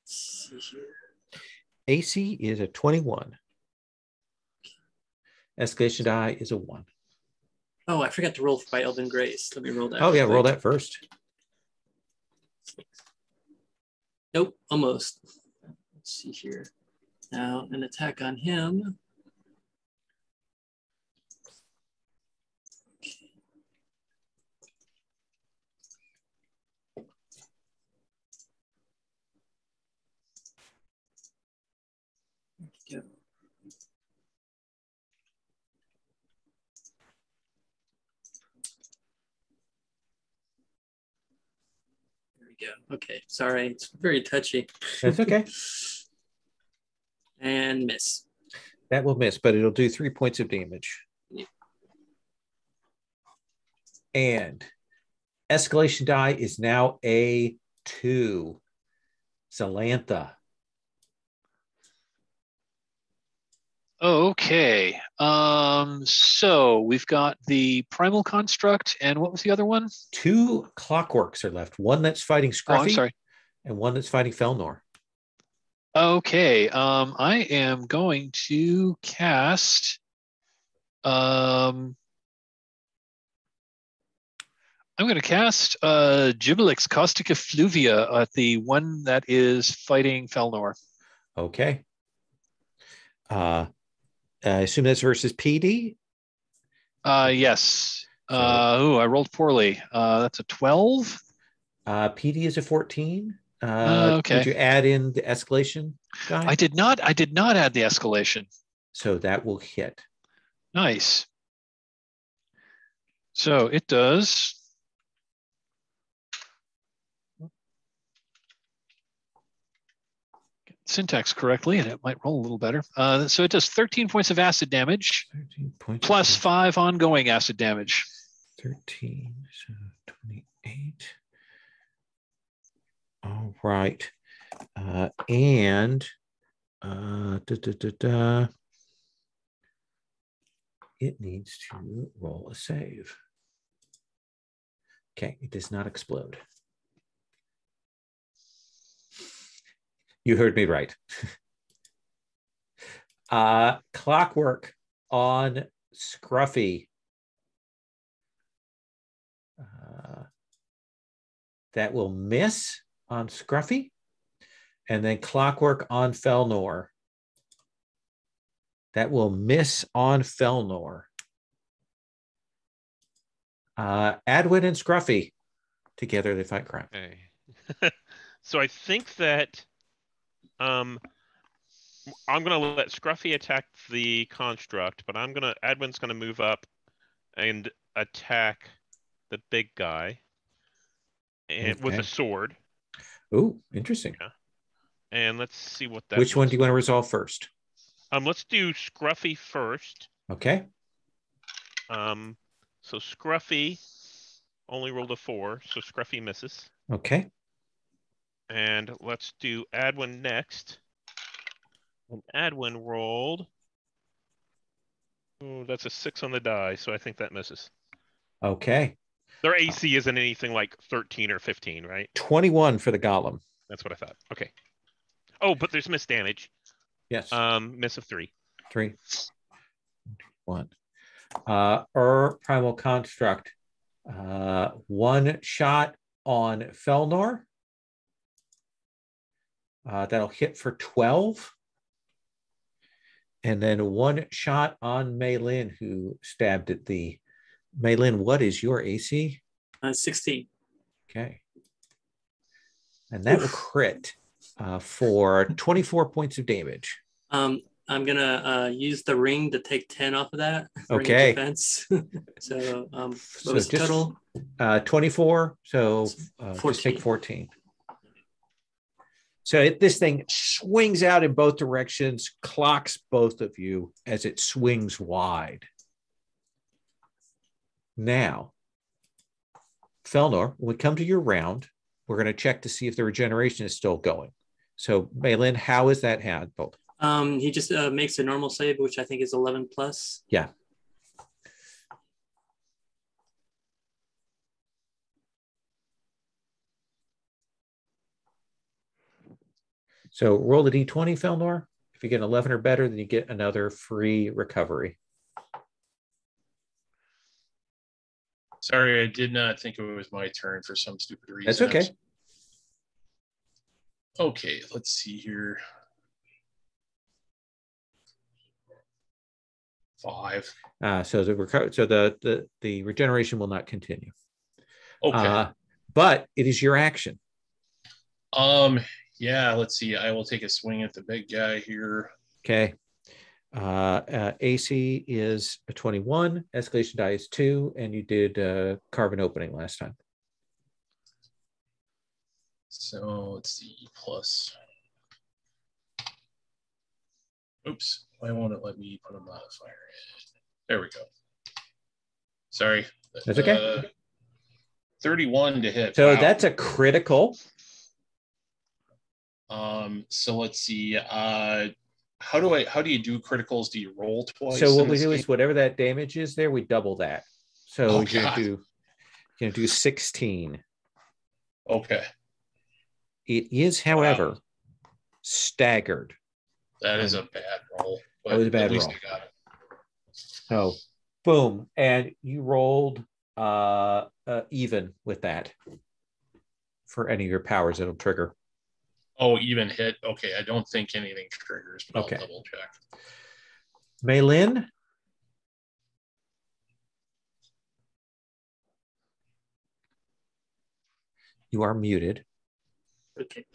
Let's see here. AC is a 21. Escalation die is a 1. Oh, I forgot to roll by Elven Grace. Let me roll that. Oh, yeah, roll that first. Nope, almost. Let's see here. Now, an attack on him. There we go. Okay, sorry, it's very touchy. That's okay. And miss. That will miss, but it'll do 3 points of damage. Yeah. And escalation die is now a 2. Zalantha. Okay. So we've got the primal construct, and what was the other one? 2 clockworks are left. One that's fighting Oh, I'm Scruffy, sorry. and one that's fighting Felnor. Okay. I am going to cast. I'm going to cast Gibilix Caustic Effluvia at the one that is fighting Felnor. Okay. I assume that's versus PD. Yes. I rolled poorly. That's a 12. PD is a 14. Okay. Did you add in the escalation die? I did not add the escalation. So that will hit. Nice. So it does. Get syntax correctly, and it might roll a little better. So it does 13 points of acid damage, 13 points plus 5 ongoing acid damage. 13, so 28. All right. And it needs to roll a save. Okay, it does not explode. You heard me right. Clockwork on Scruffy. That will miss on Scruffy. And then clockwork on Felnor. That will miss on Felnor. Adwin and Scruffy. Together they fight crime. Okay. So I think that I'm gonna let Scruffy attack the construct, but Adwin's gonna move up and attack the big guy and with a sword. Ooh, interesting. Yeah. And let's see what that. Which one do you want to resolve first? Let's do Scruffy first. Okay. So Scruffy only rolled a 4, so Scruffy misses. Okay. And let's do Adwin next. And Adwin rolled. Oh, that's a 6 on the die, so I think that misses. Okay. Their AC isn't anything like 13 or 15, right? 21 for the golem. That's what I thought. Okay. Oh, but there's miss damage. Yes. Miss of 3. 3. 1. Primal construct. 1 shot on Felnor. That'll hit for 12. And then 1 shot on Maylin, who stabbed at the. Maylin, what is your AC? 16. Okay. And that will crit for 24 points of damage. I'm gonna use the ring to take 10 off of that. Okay. Defense. So what So was the just, total? 24. So just take 14. So this thing swings out in both directions, clocks both of you as it swings wide. Now, Felnor, when we come to your round, we're going to check to see if the regeneration is still going. So, Maylin, how is that handled? He just makes a normal save, which I think is 11 plus. Yeah. So roll the d20, Felnor. If you get an 11 or better, then you get another free recovery. Sorry, I did not think it was my turn for some stupid reason. That's okay. Okay, let's see here. 5. So the regeneration will not continue. Okay. But it is your action. Yeah, let's see. I will take a swing at the big guy here. Okay. AC is a 21, escalation die is 2, and you did carbon opening last time. So let's see, plus. Oops, why won't it let me put a modifier in? There we go. Sorry. That's okay. 31 to hit. So wow. that's a critical. So let's see. How do you do criticals? Do you roll twice? So what in we this do game? is whatever that damage is there, we double that. So Oh, you're God. gonna do 16. Okay. It is, however, staggered. That is a bad roll. But That was a bad at least roll. I got it. So boom. And you rolled even with that for any of your powers that'll trigger. Oh, even hit. Okay, I don't think anything triggers, but Okay. I'll double check. Maylin? You are muted. Okay.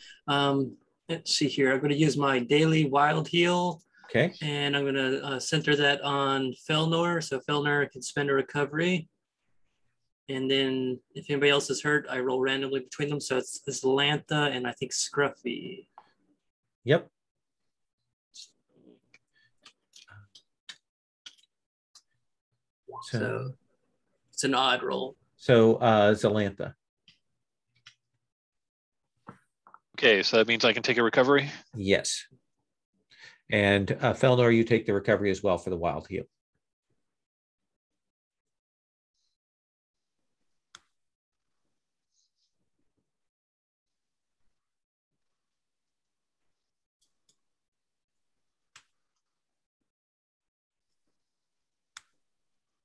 Let's see here. I'm going to use my daily wild heal. Okay. And I'm going to center that on Felnor. So Felnor can spend a recovery. And then if anybody else is hurt, I roll randomly between them. So it's Lantha and I think Scruffy. Yep. So it's an odd roll. So Zalantha. Okay, so that means I can take a recovery. Yes. And Felnor, you take the recovery as well for the wild heal.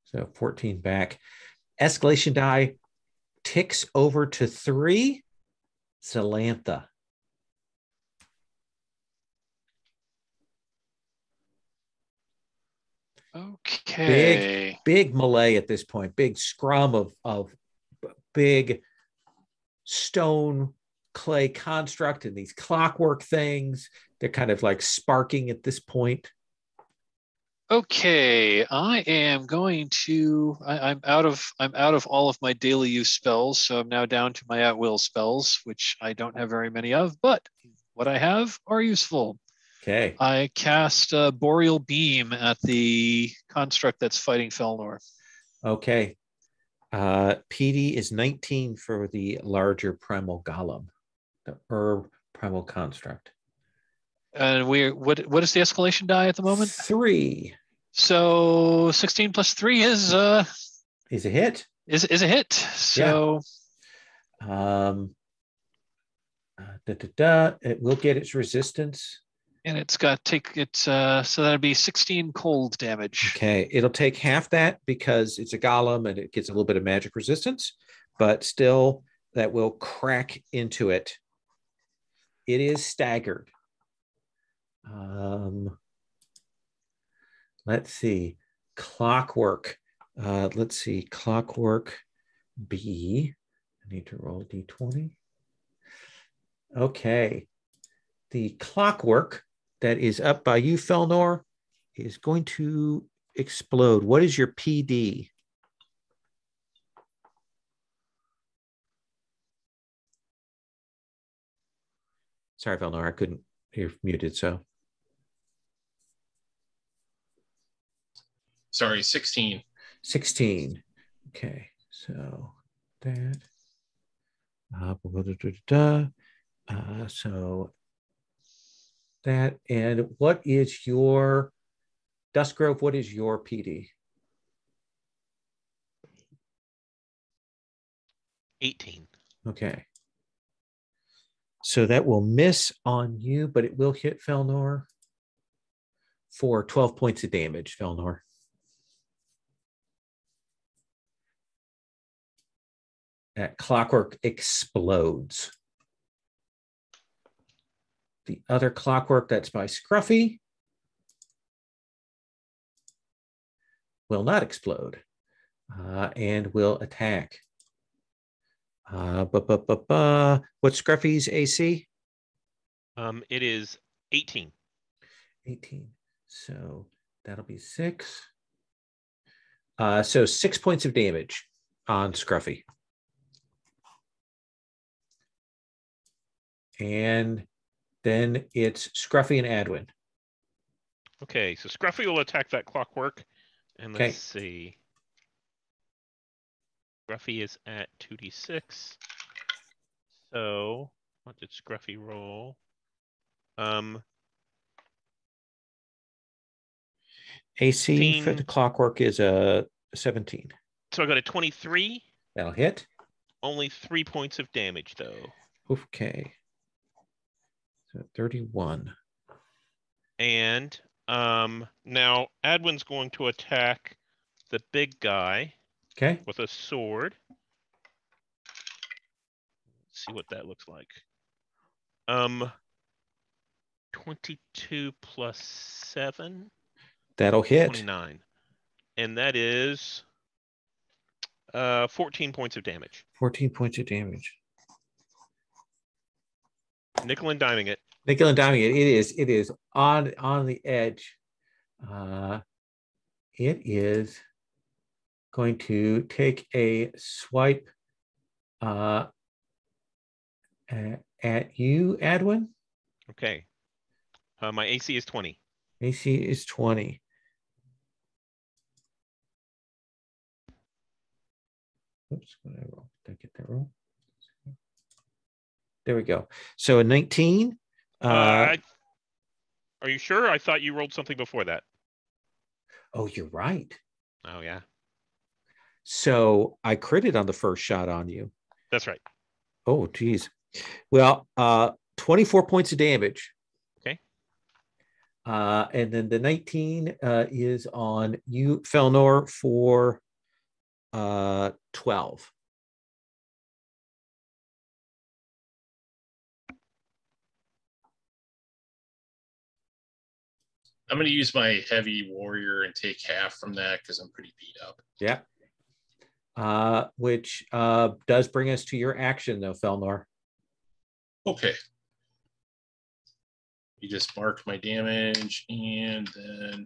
So 14 back. Escalation die ticks over to 3. Zalantha. Okay. Big melee at this point. Big scrum of big stone clay construct and these clockwork things. They're kind of like sparking at this point. Okay, I am going to. I'm out of all of my daily use spells, so I'm now down to my at will spells, which I don't have very many of, but what I have are useful. Okay. I cast Boreal Beam at the construct that's fighting Felnor. Okay. PD is 19 for the larger primal golem, the herb primal construct. And what is the escalation die at the moment? 3. So 16 plus 3 is a hit. Is a hit. So it will get its resistance. And it's got so that'd be 16 cold damage. Okay, it'll take half that because it's a golem and it gets a little bit of magic resistance, but still that will crack into it. It is staggered. Let's see. Clockwork. Let's see. Clockwork B. I need to roll D20. Okay. The clockwork that is up by you, Felnor, is going to explode. What is your PD? Sorry, Felnor, I couldn't. You're muted, so. Sorry, 16. 16. Okay, so that. So that, and what is your, Duskgrove, what is your PD? 18. Okay. So that will miss on you, but it will hit Felnor for 12 points of damage, Felnor. That clockwork explodes. The other clockwork that's by Scruffy will not explode and will attack. What's Scruffy's AC? It is 18. 18. So that'll be 6. So 6 points of damage on Scruffy. And then it's Scruffy and Adwin. Okay, so Scruffy will attack that clockwork. And let's see. Scruffy is at 2d6. So what did Scruffy roll? AC for the clockwork is a 17. So I got a 23. That'll hit. Only 3 points of damage, though. Okay. So 31. And now Adwin's going to attack the big guy. Okay. With a sword. Let's see what that looks like. 22 plus 7. That'll hit. 29. And that is 14 points of damage. 14 points of damage. Nickel and diming it. Nickel and diming it. It is on the edge. It is going to take a swipe at you, Adwin. Okay. My AC is 20. AC is 20. Oops, what did I roll? Did I get that roll? There we go. So a 19. Are you sure? I thought you rolled something before that. Oh, you're right. Oh, yeah. So I critted on the first shot on you. That's right. Oh, geez. Well, 24 points of damage. Okay. And then the 19 is on you, Felnor, for 12. I'm going to use my heavy warrior and take half from that because I'm pretty beat up. Yeah. Which does bring us to your action, though, Felnor. Okay. You just mark my damage, and then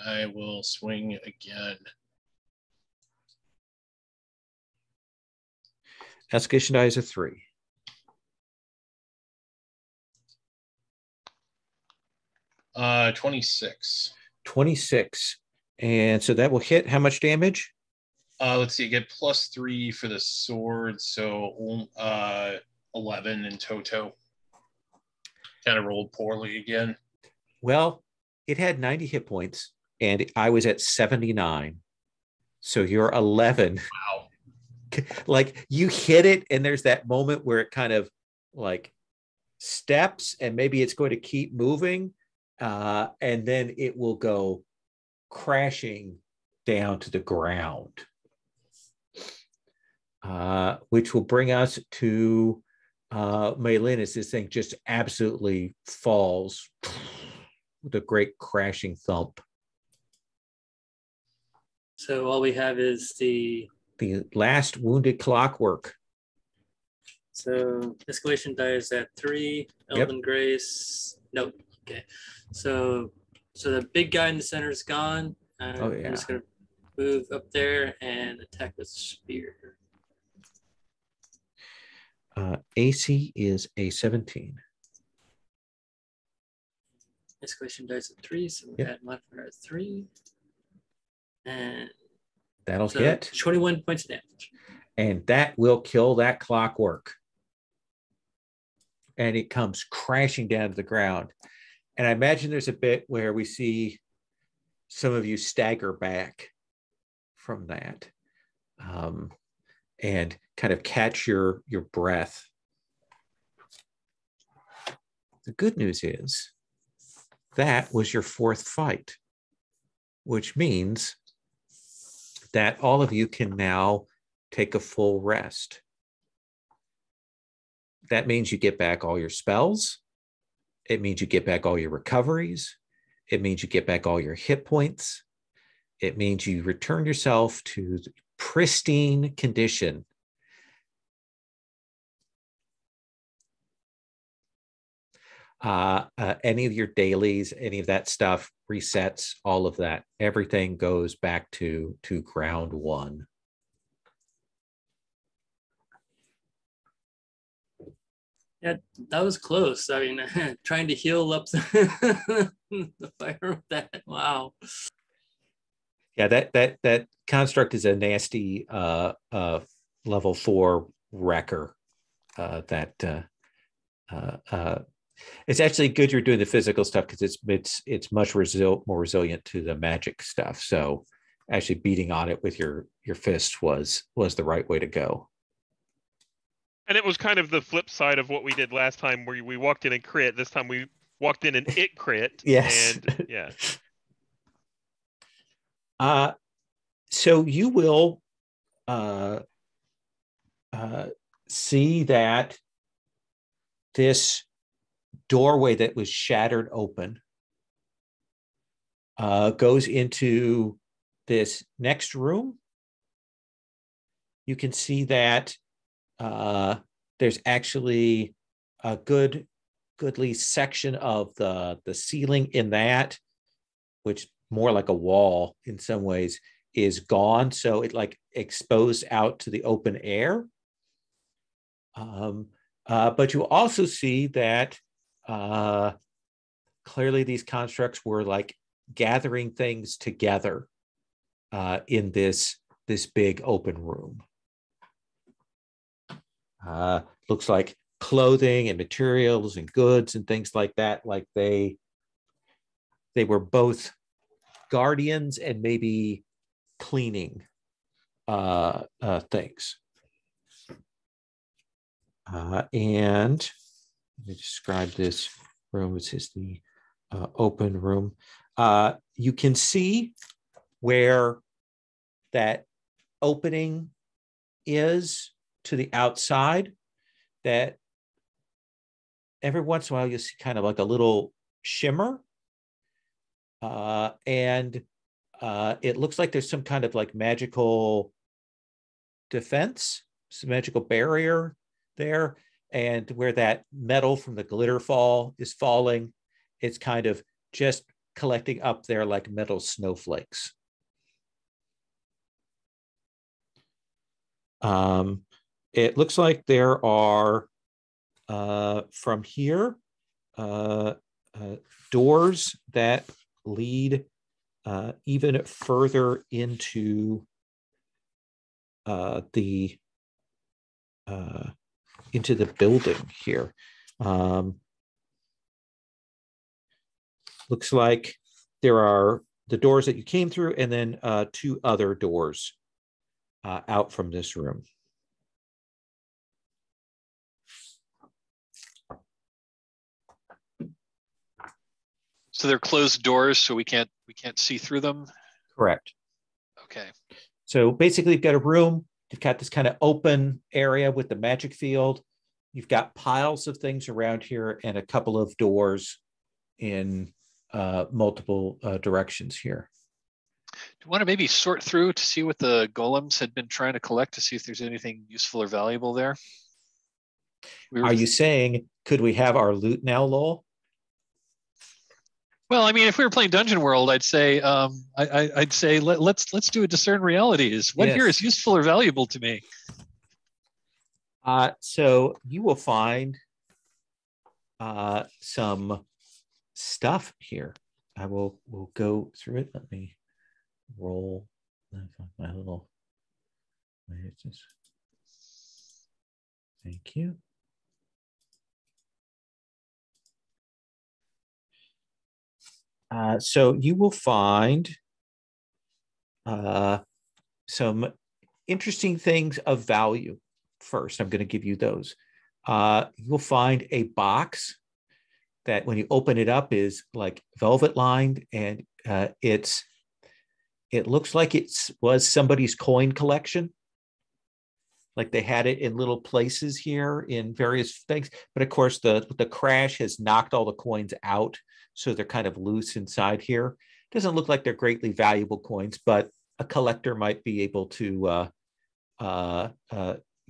I will swing again. Escalation die is a 3. Uh, 26. 26. And so that will hit how much damage? Let's see, get +3 for the sword, so 11 in toto. Kind of rolled poorly again. Well, it had 90 hit points, and I was at 79. So you're 11. Wow. Like you hit it, and there's that moment where it kind of like steps, and maybe it's going to keep moving, and then it will go crashing down to the ground, which will bring us to Maylin as this thing just absolutely falls with a great crashing thump. So all we have is the last wounded clockwork. So escalation die is at 3. Elven Grace. Nope. Okay. So the big guy in the center is gone. Oh, yeah. I'm just gonna move up there and attack with spear. AC is a 17. Escalation dice at 3, so we add modifier at 3. And that'll hit. 21 points of damage. And that will kill that clockwork. And it comes crashing down to the ground. And I imagine there's a bit where we see some of you stagger back from that and kind of catch your breath. The good news is that was your 4th fight, which means that all of you can now take a full rest. That means you get back all your spells. It means you get back all your recoveries. It means you get back all your hit points. It means you return yourself to pristine condition. Any of your dailies, any of that stuff resets, all of that. Everything goes back to ground one. Yeah, that was close. I mean, trying to heal up the fire with that. Wow. Yeah, that construct is a nasty level 4 wrecker that It's actually good you're doing the physical stuff because it's much more resilient to the magic stuff. So actually beating on it with your fist was the right way to go. And it was kind of the flip side of what we did last time, where we walked in and crit. This time we walked in and it crit. Yes. And yeah. So you will see that this doorway that was shattered open goes into this next room. You can see that there's actually a goodly section of the ceiling in that, which more like a wall in some ways, is gone. So it like exposed out to the open air. But you also see that clearly these constructs were like gathering things together in this big open room. Looks like clothing and materials and goods and things like that. Like they were both guardians and maybe cleaning things. And let me describe this room. This is the open room. You can see where that opening is to the outside, that every once in a while you see kind of like a little shimmer. And it looks like there's some kind of like magical defense, some magical barrier there. And where that metal from the glitter fall is falling, it's kind of just collecting up there like metal snowflakes. It looks like there are, from here, doors that lead even further into the building here. Looks like there are the doors that you came through, and then two other doors out from this room. So they're closed doors, so we can't see through them? Correct. Okay. So basically you've got a room, you've got this kind of open area with the magic field. You've got piles of things around here and a couple of doors in multiple directions here. Do you want to maybe sort through to see what the golems had been trying to collect, to see if there's anything useful or valuable there? Are you saying, could we have our loot now, Lowell? Well, I mean, if we were playing Dungeon World, I'd say I'd say let's do a discern realities. What here is useful or valuable to me? So you will find some stuff here. We'll go through it. Let me roll my little. Thank you. So you will find some interesting things of value. First, I'm going to give you those. You'll find a box that when you open it up is like velvet lined, and it looks like it was somebody's coin collection. Like they had it in little places here in various things, but of course the crash has knocked all the coins out, so they're kind of loose inside here. Doesn't look like they're greatly valuable coins, but a collector might be able to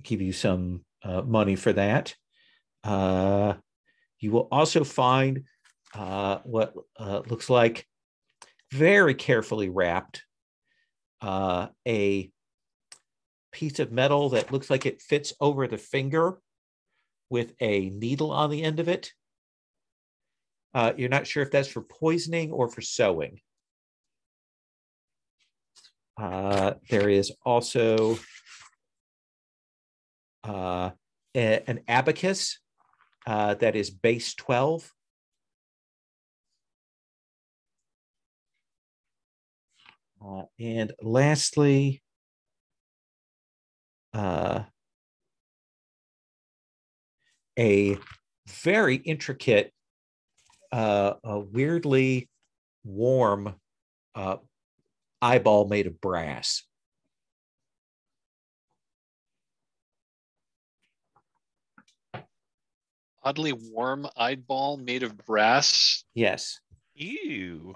give you some money for that. You will also find what looks like very carefully wrapped a piece of metal that looks like it fits over the finger with a needle on the end of it. You're not sure if that's for poisoning or for sewing. There is also an abacus that is base 12. And lastly, a very intricate, a weirdly warm eyeball made of brass. Oddly warm eyeball made of brass. Yes. Ew.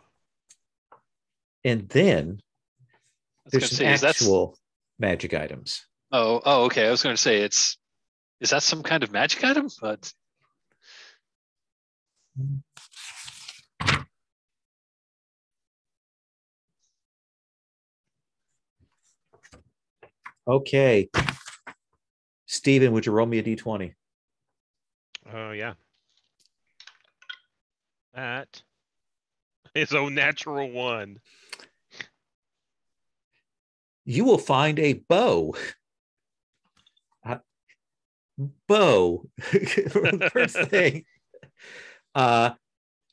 And then there's some Say, actual magic items. Oh, okay. I was going to say is that some kind of magic item? But okay. Steven, would you roll me a d20? Oh, yeah. That is a natural one. You will find a bow. Bow. First thing.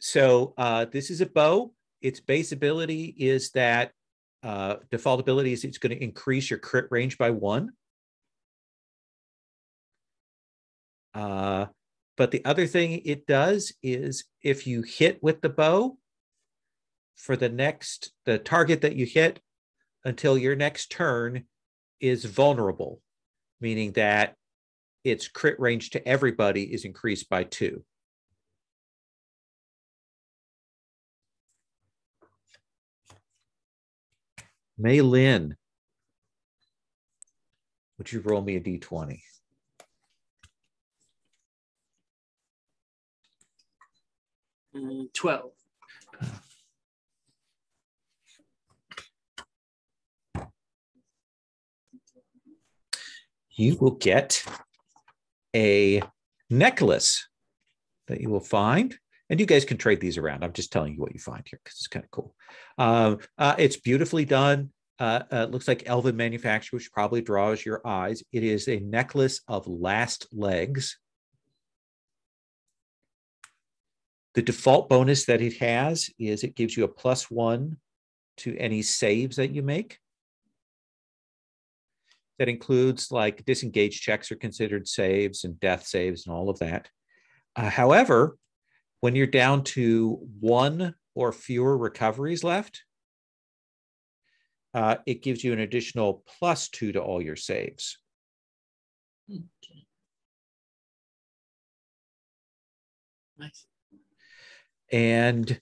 So this is a bow. Its base ability is that default ability is it's going to increase your crit range by 1. But the other thing it does is if you hit with the bow, for the target that you hit until your next turn is vulnerable, meaning that its crit range to everybody is increased by 2. Mei Lin, would you roll me a d20? Mm, 12. You will get a necklace that you will find. And you guys can trade these around. I'm just telling you what you find here because it's kind of cool. It's beautifully done. It looks like elven manufacture, which probably draws your eyes. It is a necklace of last legs. The default bonus that it has is it gives you a +1 to any saves that you make. That includes like disengage checks are considered saves and death saves and all of that. However, when you're down to 1 or fewer recoveries left, it gives you an additional +2 to all your saves. Okay. Nice. And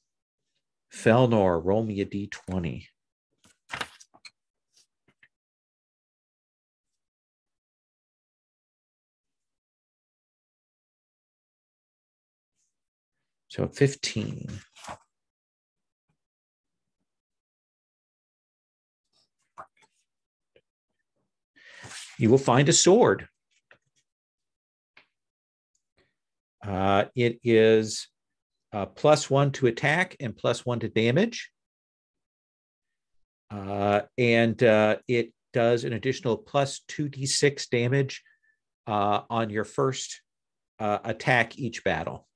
Felnor, roll me a d20. So 15. You will find a sword. It is +1 to attack and +1 to damage. And it does an additional +2d6 damage on your first attack each battle.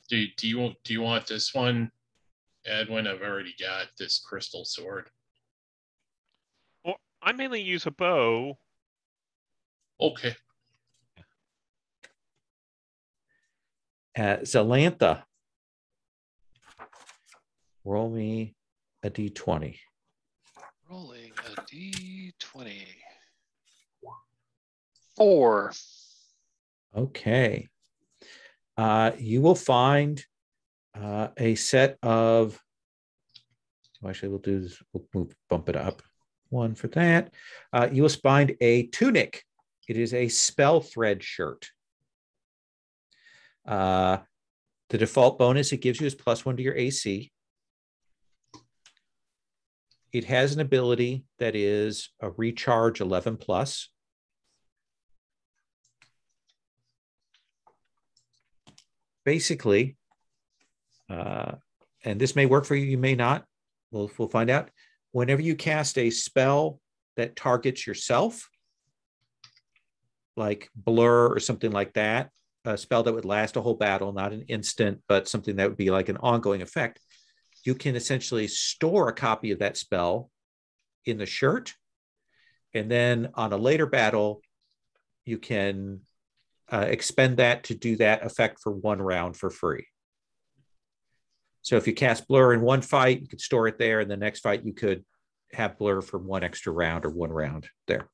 Do you want this one, Edwin? I've already got this crystal sword. Well, I mainly use a bow. Okay. Zalantha, roll me a d20. Rolling a d20. 4. Okay. You will find a set of, actually we'll do this, we'll bump it up 1 for that. You will find a tunic. It is a spell thread shirt. The default bonus it gives you is +1 to your AC. It has an ability that is a recharge 11 plus. Basically, and this may work for you, you may not. We'll find out. whenever you cast a spell that targets yourself, like Blur or something like that, a spell that would last a whole battle, not an instant, but something that would be like an ongoing effect, you can essentially store a copy of that spell in the shirt. And then on a later battle, you can expend that to do that effect for 1 round for free. So if you cast Blur in one fight, you could store it there. And the next fight, you could have Blur for 1 extra round or 1 round there.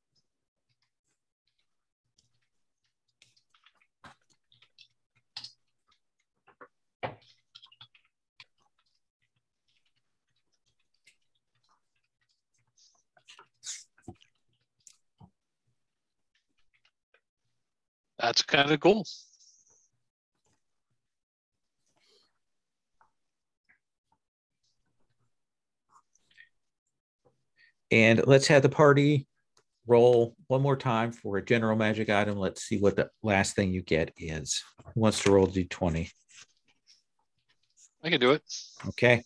That's kind of cool. And let's have the party roll one more time for a general magic item. Let's see what the last thing you get is. Who wants to roll D20? I can do it. Okay.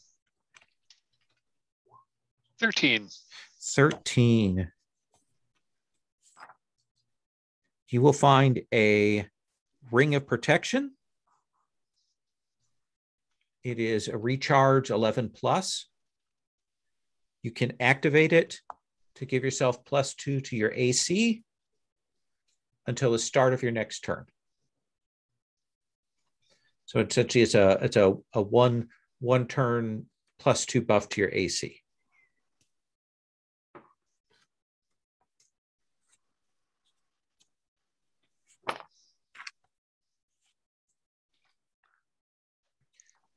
13. 13. You will find a ring of protection. It is a recharge 11 plus. You can activate it to give yourself +2 to your AC until the start of your next turn. So essentially it's a one turn +2 buff to your AC.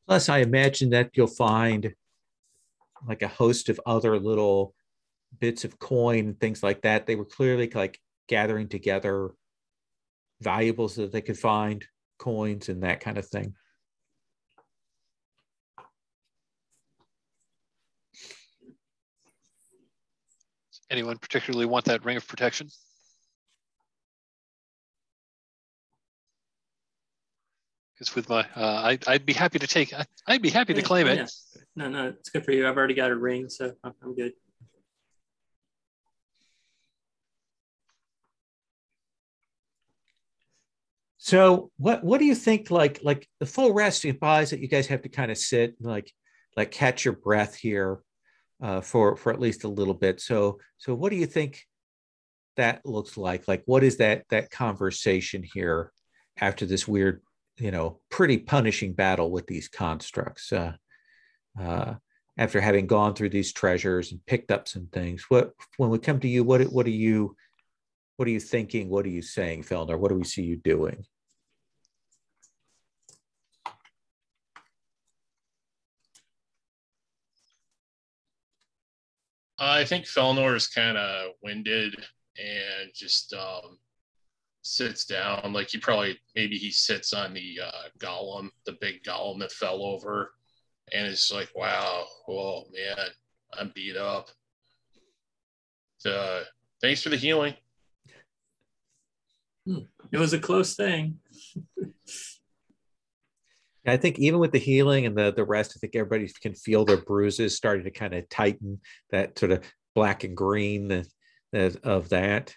Plus, I imagine that you'll find like a host of other little bits of coin, things like that. They were clearly like gathering together valuables that they could find, coins and that kind of thing. Anyone particularly want that ring of protection? Because with my, I'd be happy to take. I'd be happy to claim it. Yeah. No, it's good for you. I've already got a ring, so I'm good. So what do you think? Like the full rest implies that you guys have to kind of sit like catch your breath here for at least a little bit. So what do you think that looks like? Like what is that conversation here after this weird, pretty punishing battle with these constructs? After having gone through these treasures and picked up some things, when we come to you, what are you thinking? What are you saying, Felner? What do we see you doing? I think Felnor is kind of winded and just sits down. Like maybe he sits on the golem, the big golem that fell over, and it's like, wow, oh man, I'm beat up. Thanks for the healing. It was a close thing. I think even with the healing and the rest, I think everybody can feel their bruises starting to kind of tighten, that sort of black and green of that.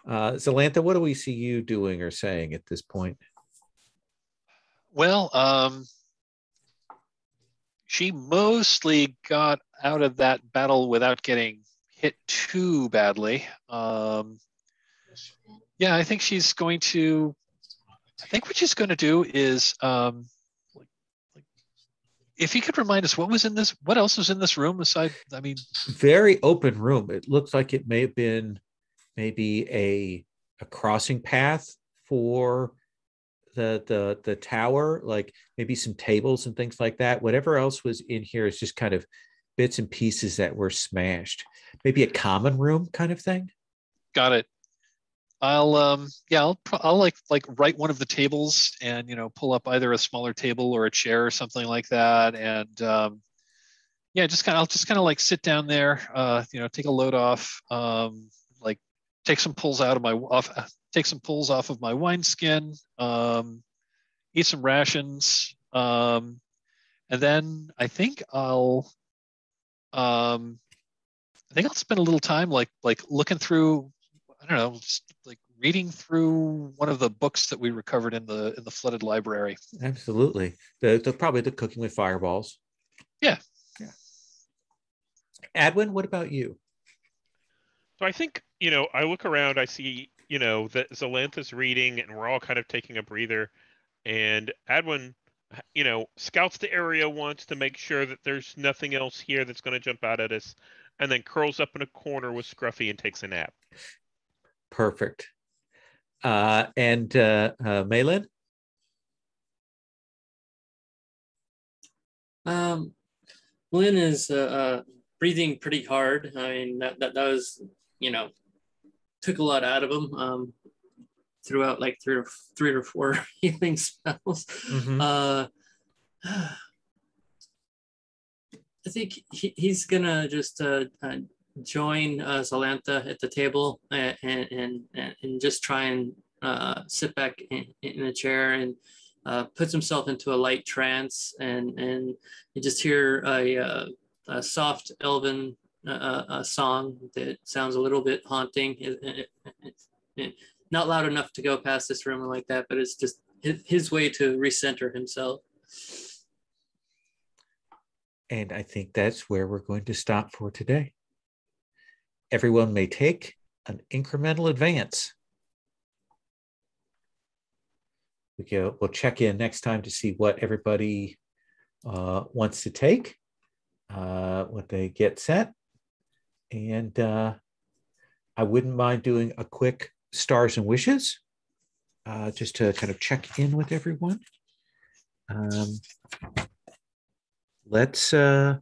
Zalantha, what do we see you doing or saying at this point? Well, she mostly got out of that battle without getting hit too badly. Yeah, I think she's going to. I think what she's going to do is, if you could remind us what else was in this room aside. I mean, very open room. It looks like it may have been maybe a crossing path for the tower, like maybe some tables and things like that. Whatever else was in here is just kind of bits and pieces that were smashed. Maybe a common room kind of thing. Got it. I'll like write one of the tables and pull up either a smaller table or a chair or something like that, and I'll just kind of like sit down there, take a load off, like take some pulls off of my wineskin, eat some rations, and then I think I'll I think I'll spend a little time like looking through, I don't know, just like reading through one of the books that we recovered in the flooded library. Absolutely. Probably the Cooking with Fireballs. Yeah. Yeah. Adwin, what about you? So I think, I look around, I see, that Zalantha's reading, and we're all kind of taking a breather. And Adwin, scouts the area once to make sure that there's nothing else here that's going to jump out at us, and then curls up in a corner with Scruffy and takes a nap. Perfect. And Malin? Lynn is breathing pretty hard. I mean, that was, took a lot out of him throughout like three or four healing spells. Mm-hmm. I think he's gonna just join Zalantha at the table and just try and sit back in a chair and puts himself into a light trance, and you just hear a soft elven song that sounds a little bit haunting. Not loud enough to go past this room like that, but it's just his way to recenter himself. And I think that's where we're going to stop for today. Everyone may take an incremental advance. We'll check in next time to see what everybody wants to take, what they get set. And I wouldn't mind doing a quick stars and wishes, just to kind of check in with everyone. Let's start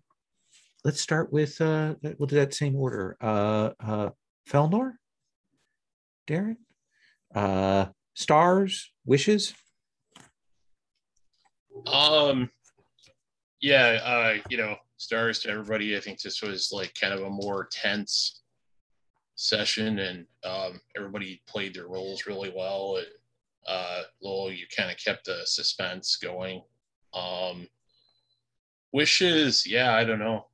with we'll do that same order. Felnor, Darren, stars, wishes. Stars to everybody. I think this was like kind of a more tense session, and everybody played their roles really well. Lowell, you kind of kept the suspense going. Wishes, yeah, I don't know.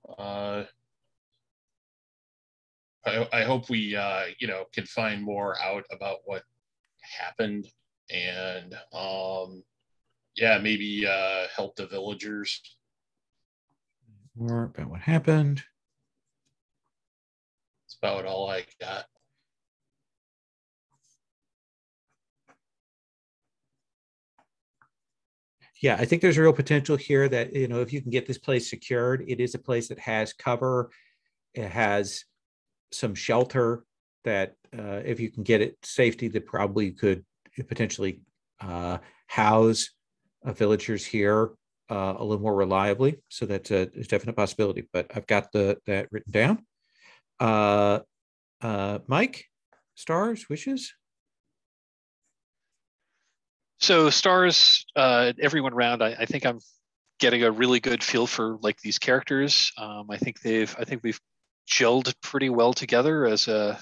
I hope we can find more out about what happened, and maybe help the villagers. More about what happened. That's about all I got. Yeah, I think there's a real potential here that, if you can get this place secured, it is a place that has cover. It has some shelter that if you can get it safety, that probably could potentially house villagers here a little more reliably. So that's a definite possibility, but I've got that written down. Mike, stars, wishes? So stars, everyone round, I think I'm getting a really good feel for like these characters. I think we've gelled pretty well together as a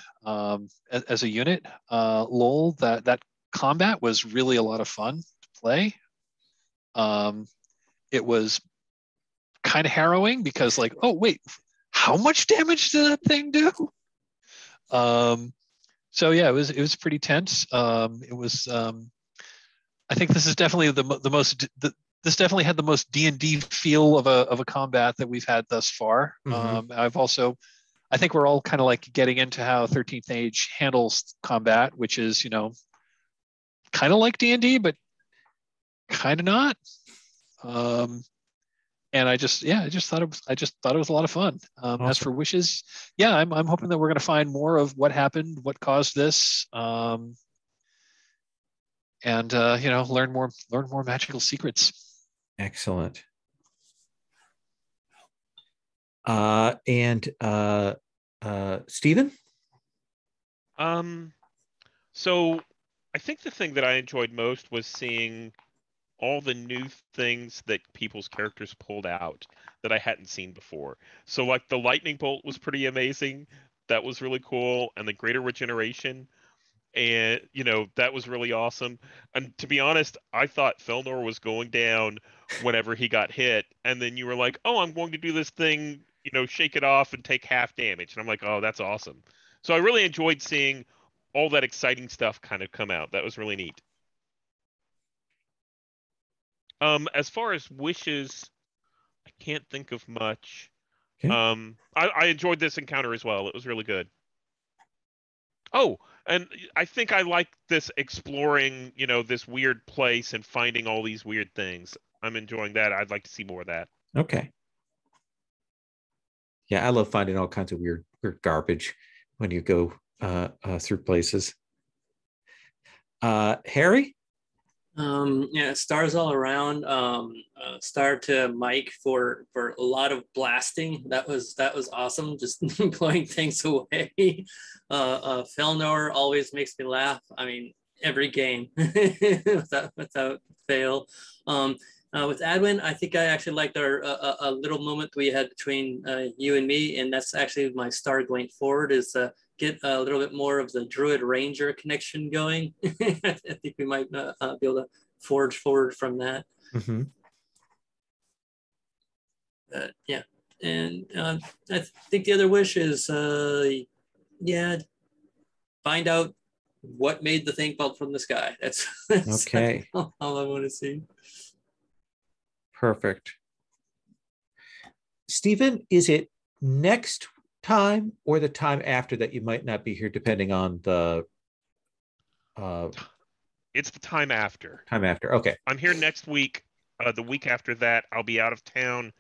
unit. Lowell, that combat was really a lot of fun to play. It was kind of harrowing because like, oh wait, how much damage did that thing do? So yeah, it was pretty tense. It was. I think this is definitely the most. This definitely had the most D&D feel of a combat that we've had thus far. Mm-hmm. I think we're all kind of like getting into how 13th Age handles combat, which is kind of like D&D, but kind of not. And I just thought it was a lot of fun. Awesome. As for wishes, yeah, I'm hoping that we're going to find more of what happened, what caused this. And learn more magical secrets. Excellent. And Stephen? So I think the thing that I enjoyed most was seeing all the new things that people's characters pulled out that I hadn't seen before. So like the lightning bolt was pretty amazing. That was really cool. And the greater regeneration. And that was really awesome. And to be honest, I thought Felnor was going down whenever he got hit, and then you were like, "Oh, I'm going to do this thing shake it off and take half damage. And I'm like, oh, that's awesome. So I really enjoyed seeing all that exciting stuff kind of come out. That was really neat. As far as wishes, I can't think of much. Okay. I enjoyed this encounter as well. It was really good. Oh, and I think I like this exploring, this weird place and finding all these weird things. I'm enjoying that. I'd like to see more of that. Okay. Yeah, I love finding all kinds of weird garbage when you go through places. Harry? Yeah, stars all around. Star to Mike for a lot of blasting. That was awesome. Just blowing things away. Felnor always makes me laugh. I mean, every game without fail. With Adwin, I think I actually liked our a little moment we had between you and me, and that's actually my star going forward is get a little bit more of the Druid Ranger connection going. I think we might be able to forge forward from that. Mm-hmm. Yeah, and I think the other wish is, find out what made the thing fall from the sky. That's Okay. all I want to see. Perfect. Stephen, is it next time or the time after that you might not be here, depending on the It's the time after. time after? Okay. I'm here next week. The week after that, I'll be out of town,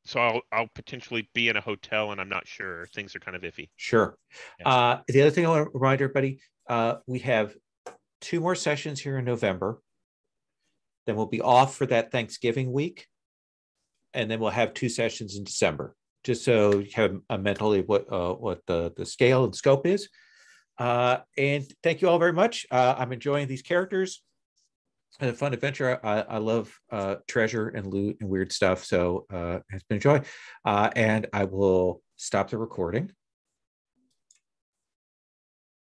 so I'll potentially be in a hotel, and I'm not sure. Things are kind of iffy. Sure. Yeah. The other thing I want to remind everybody, we have 2 more sessions here in November. Then we'll be off for that Thanksgiving week. And then we'll have 2 sessions in December, just so you have a mentally what the scale and scope is. And thank you all very much. I'm enjoying these characters. A fun adventure. I love treasure and loot and weird stuff. So it's been a joy. And I will stop the recording.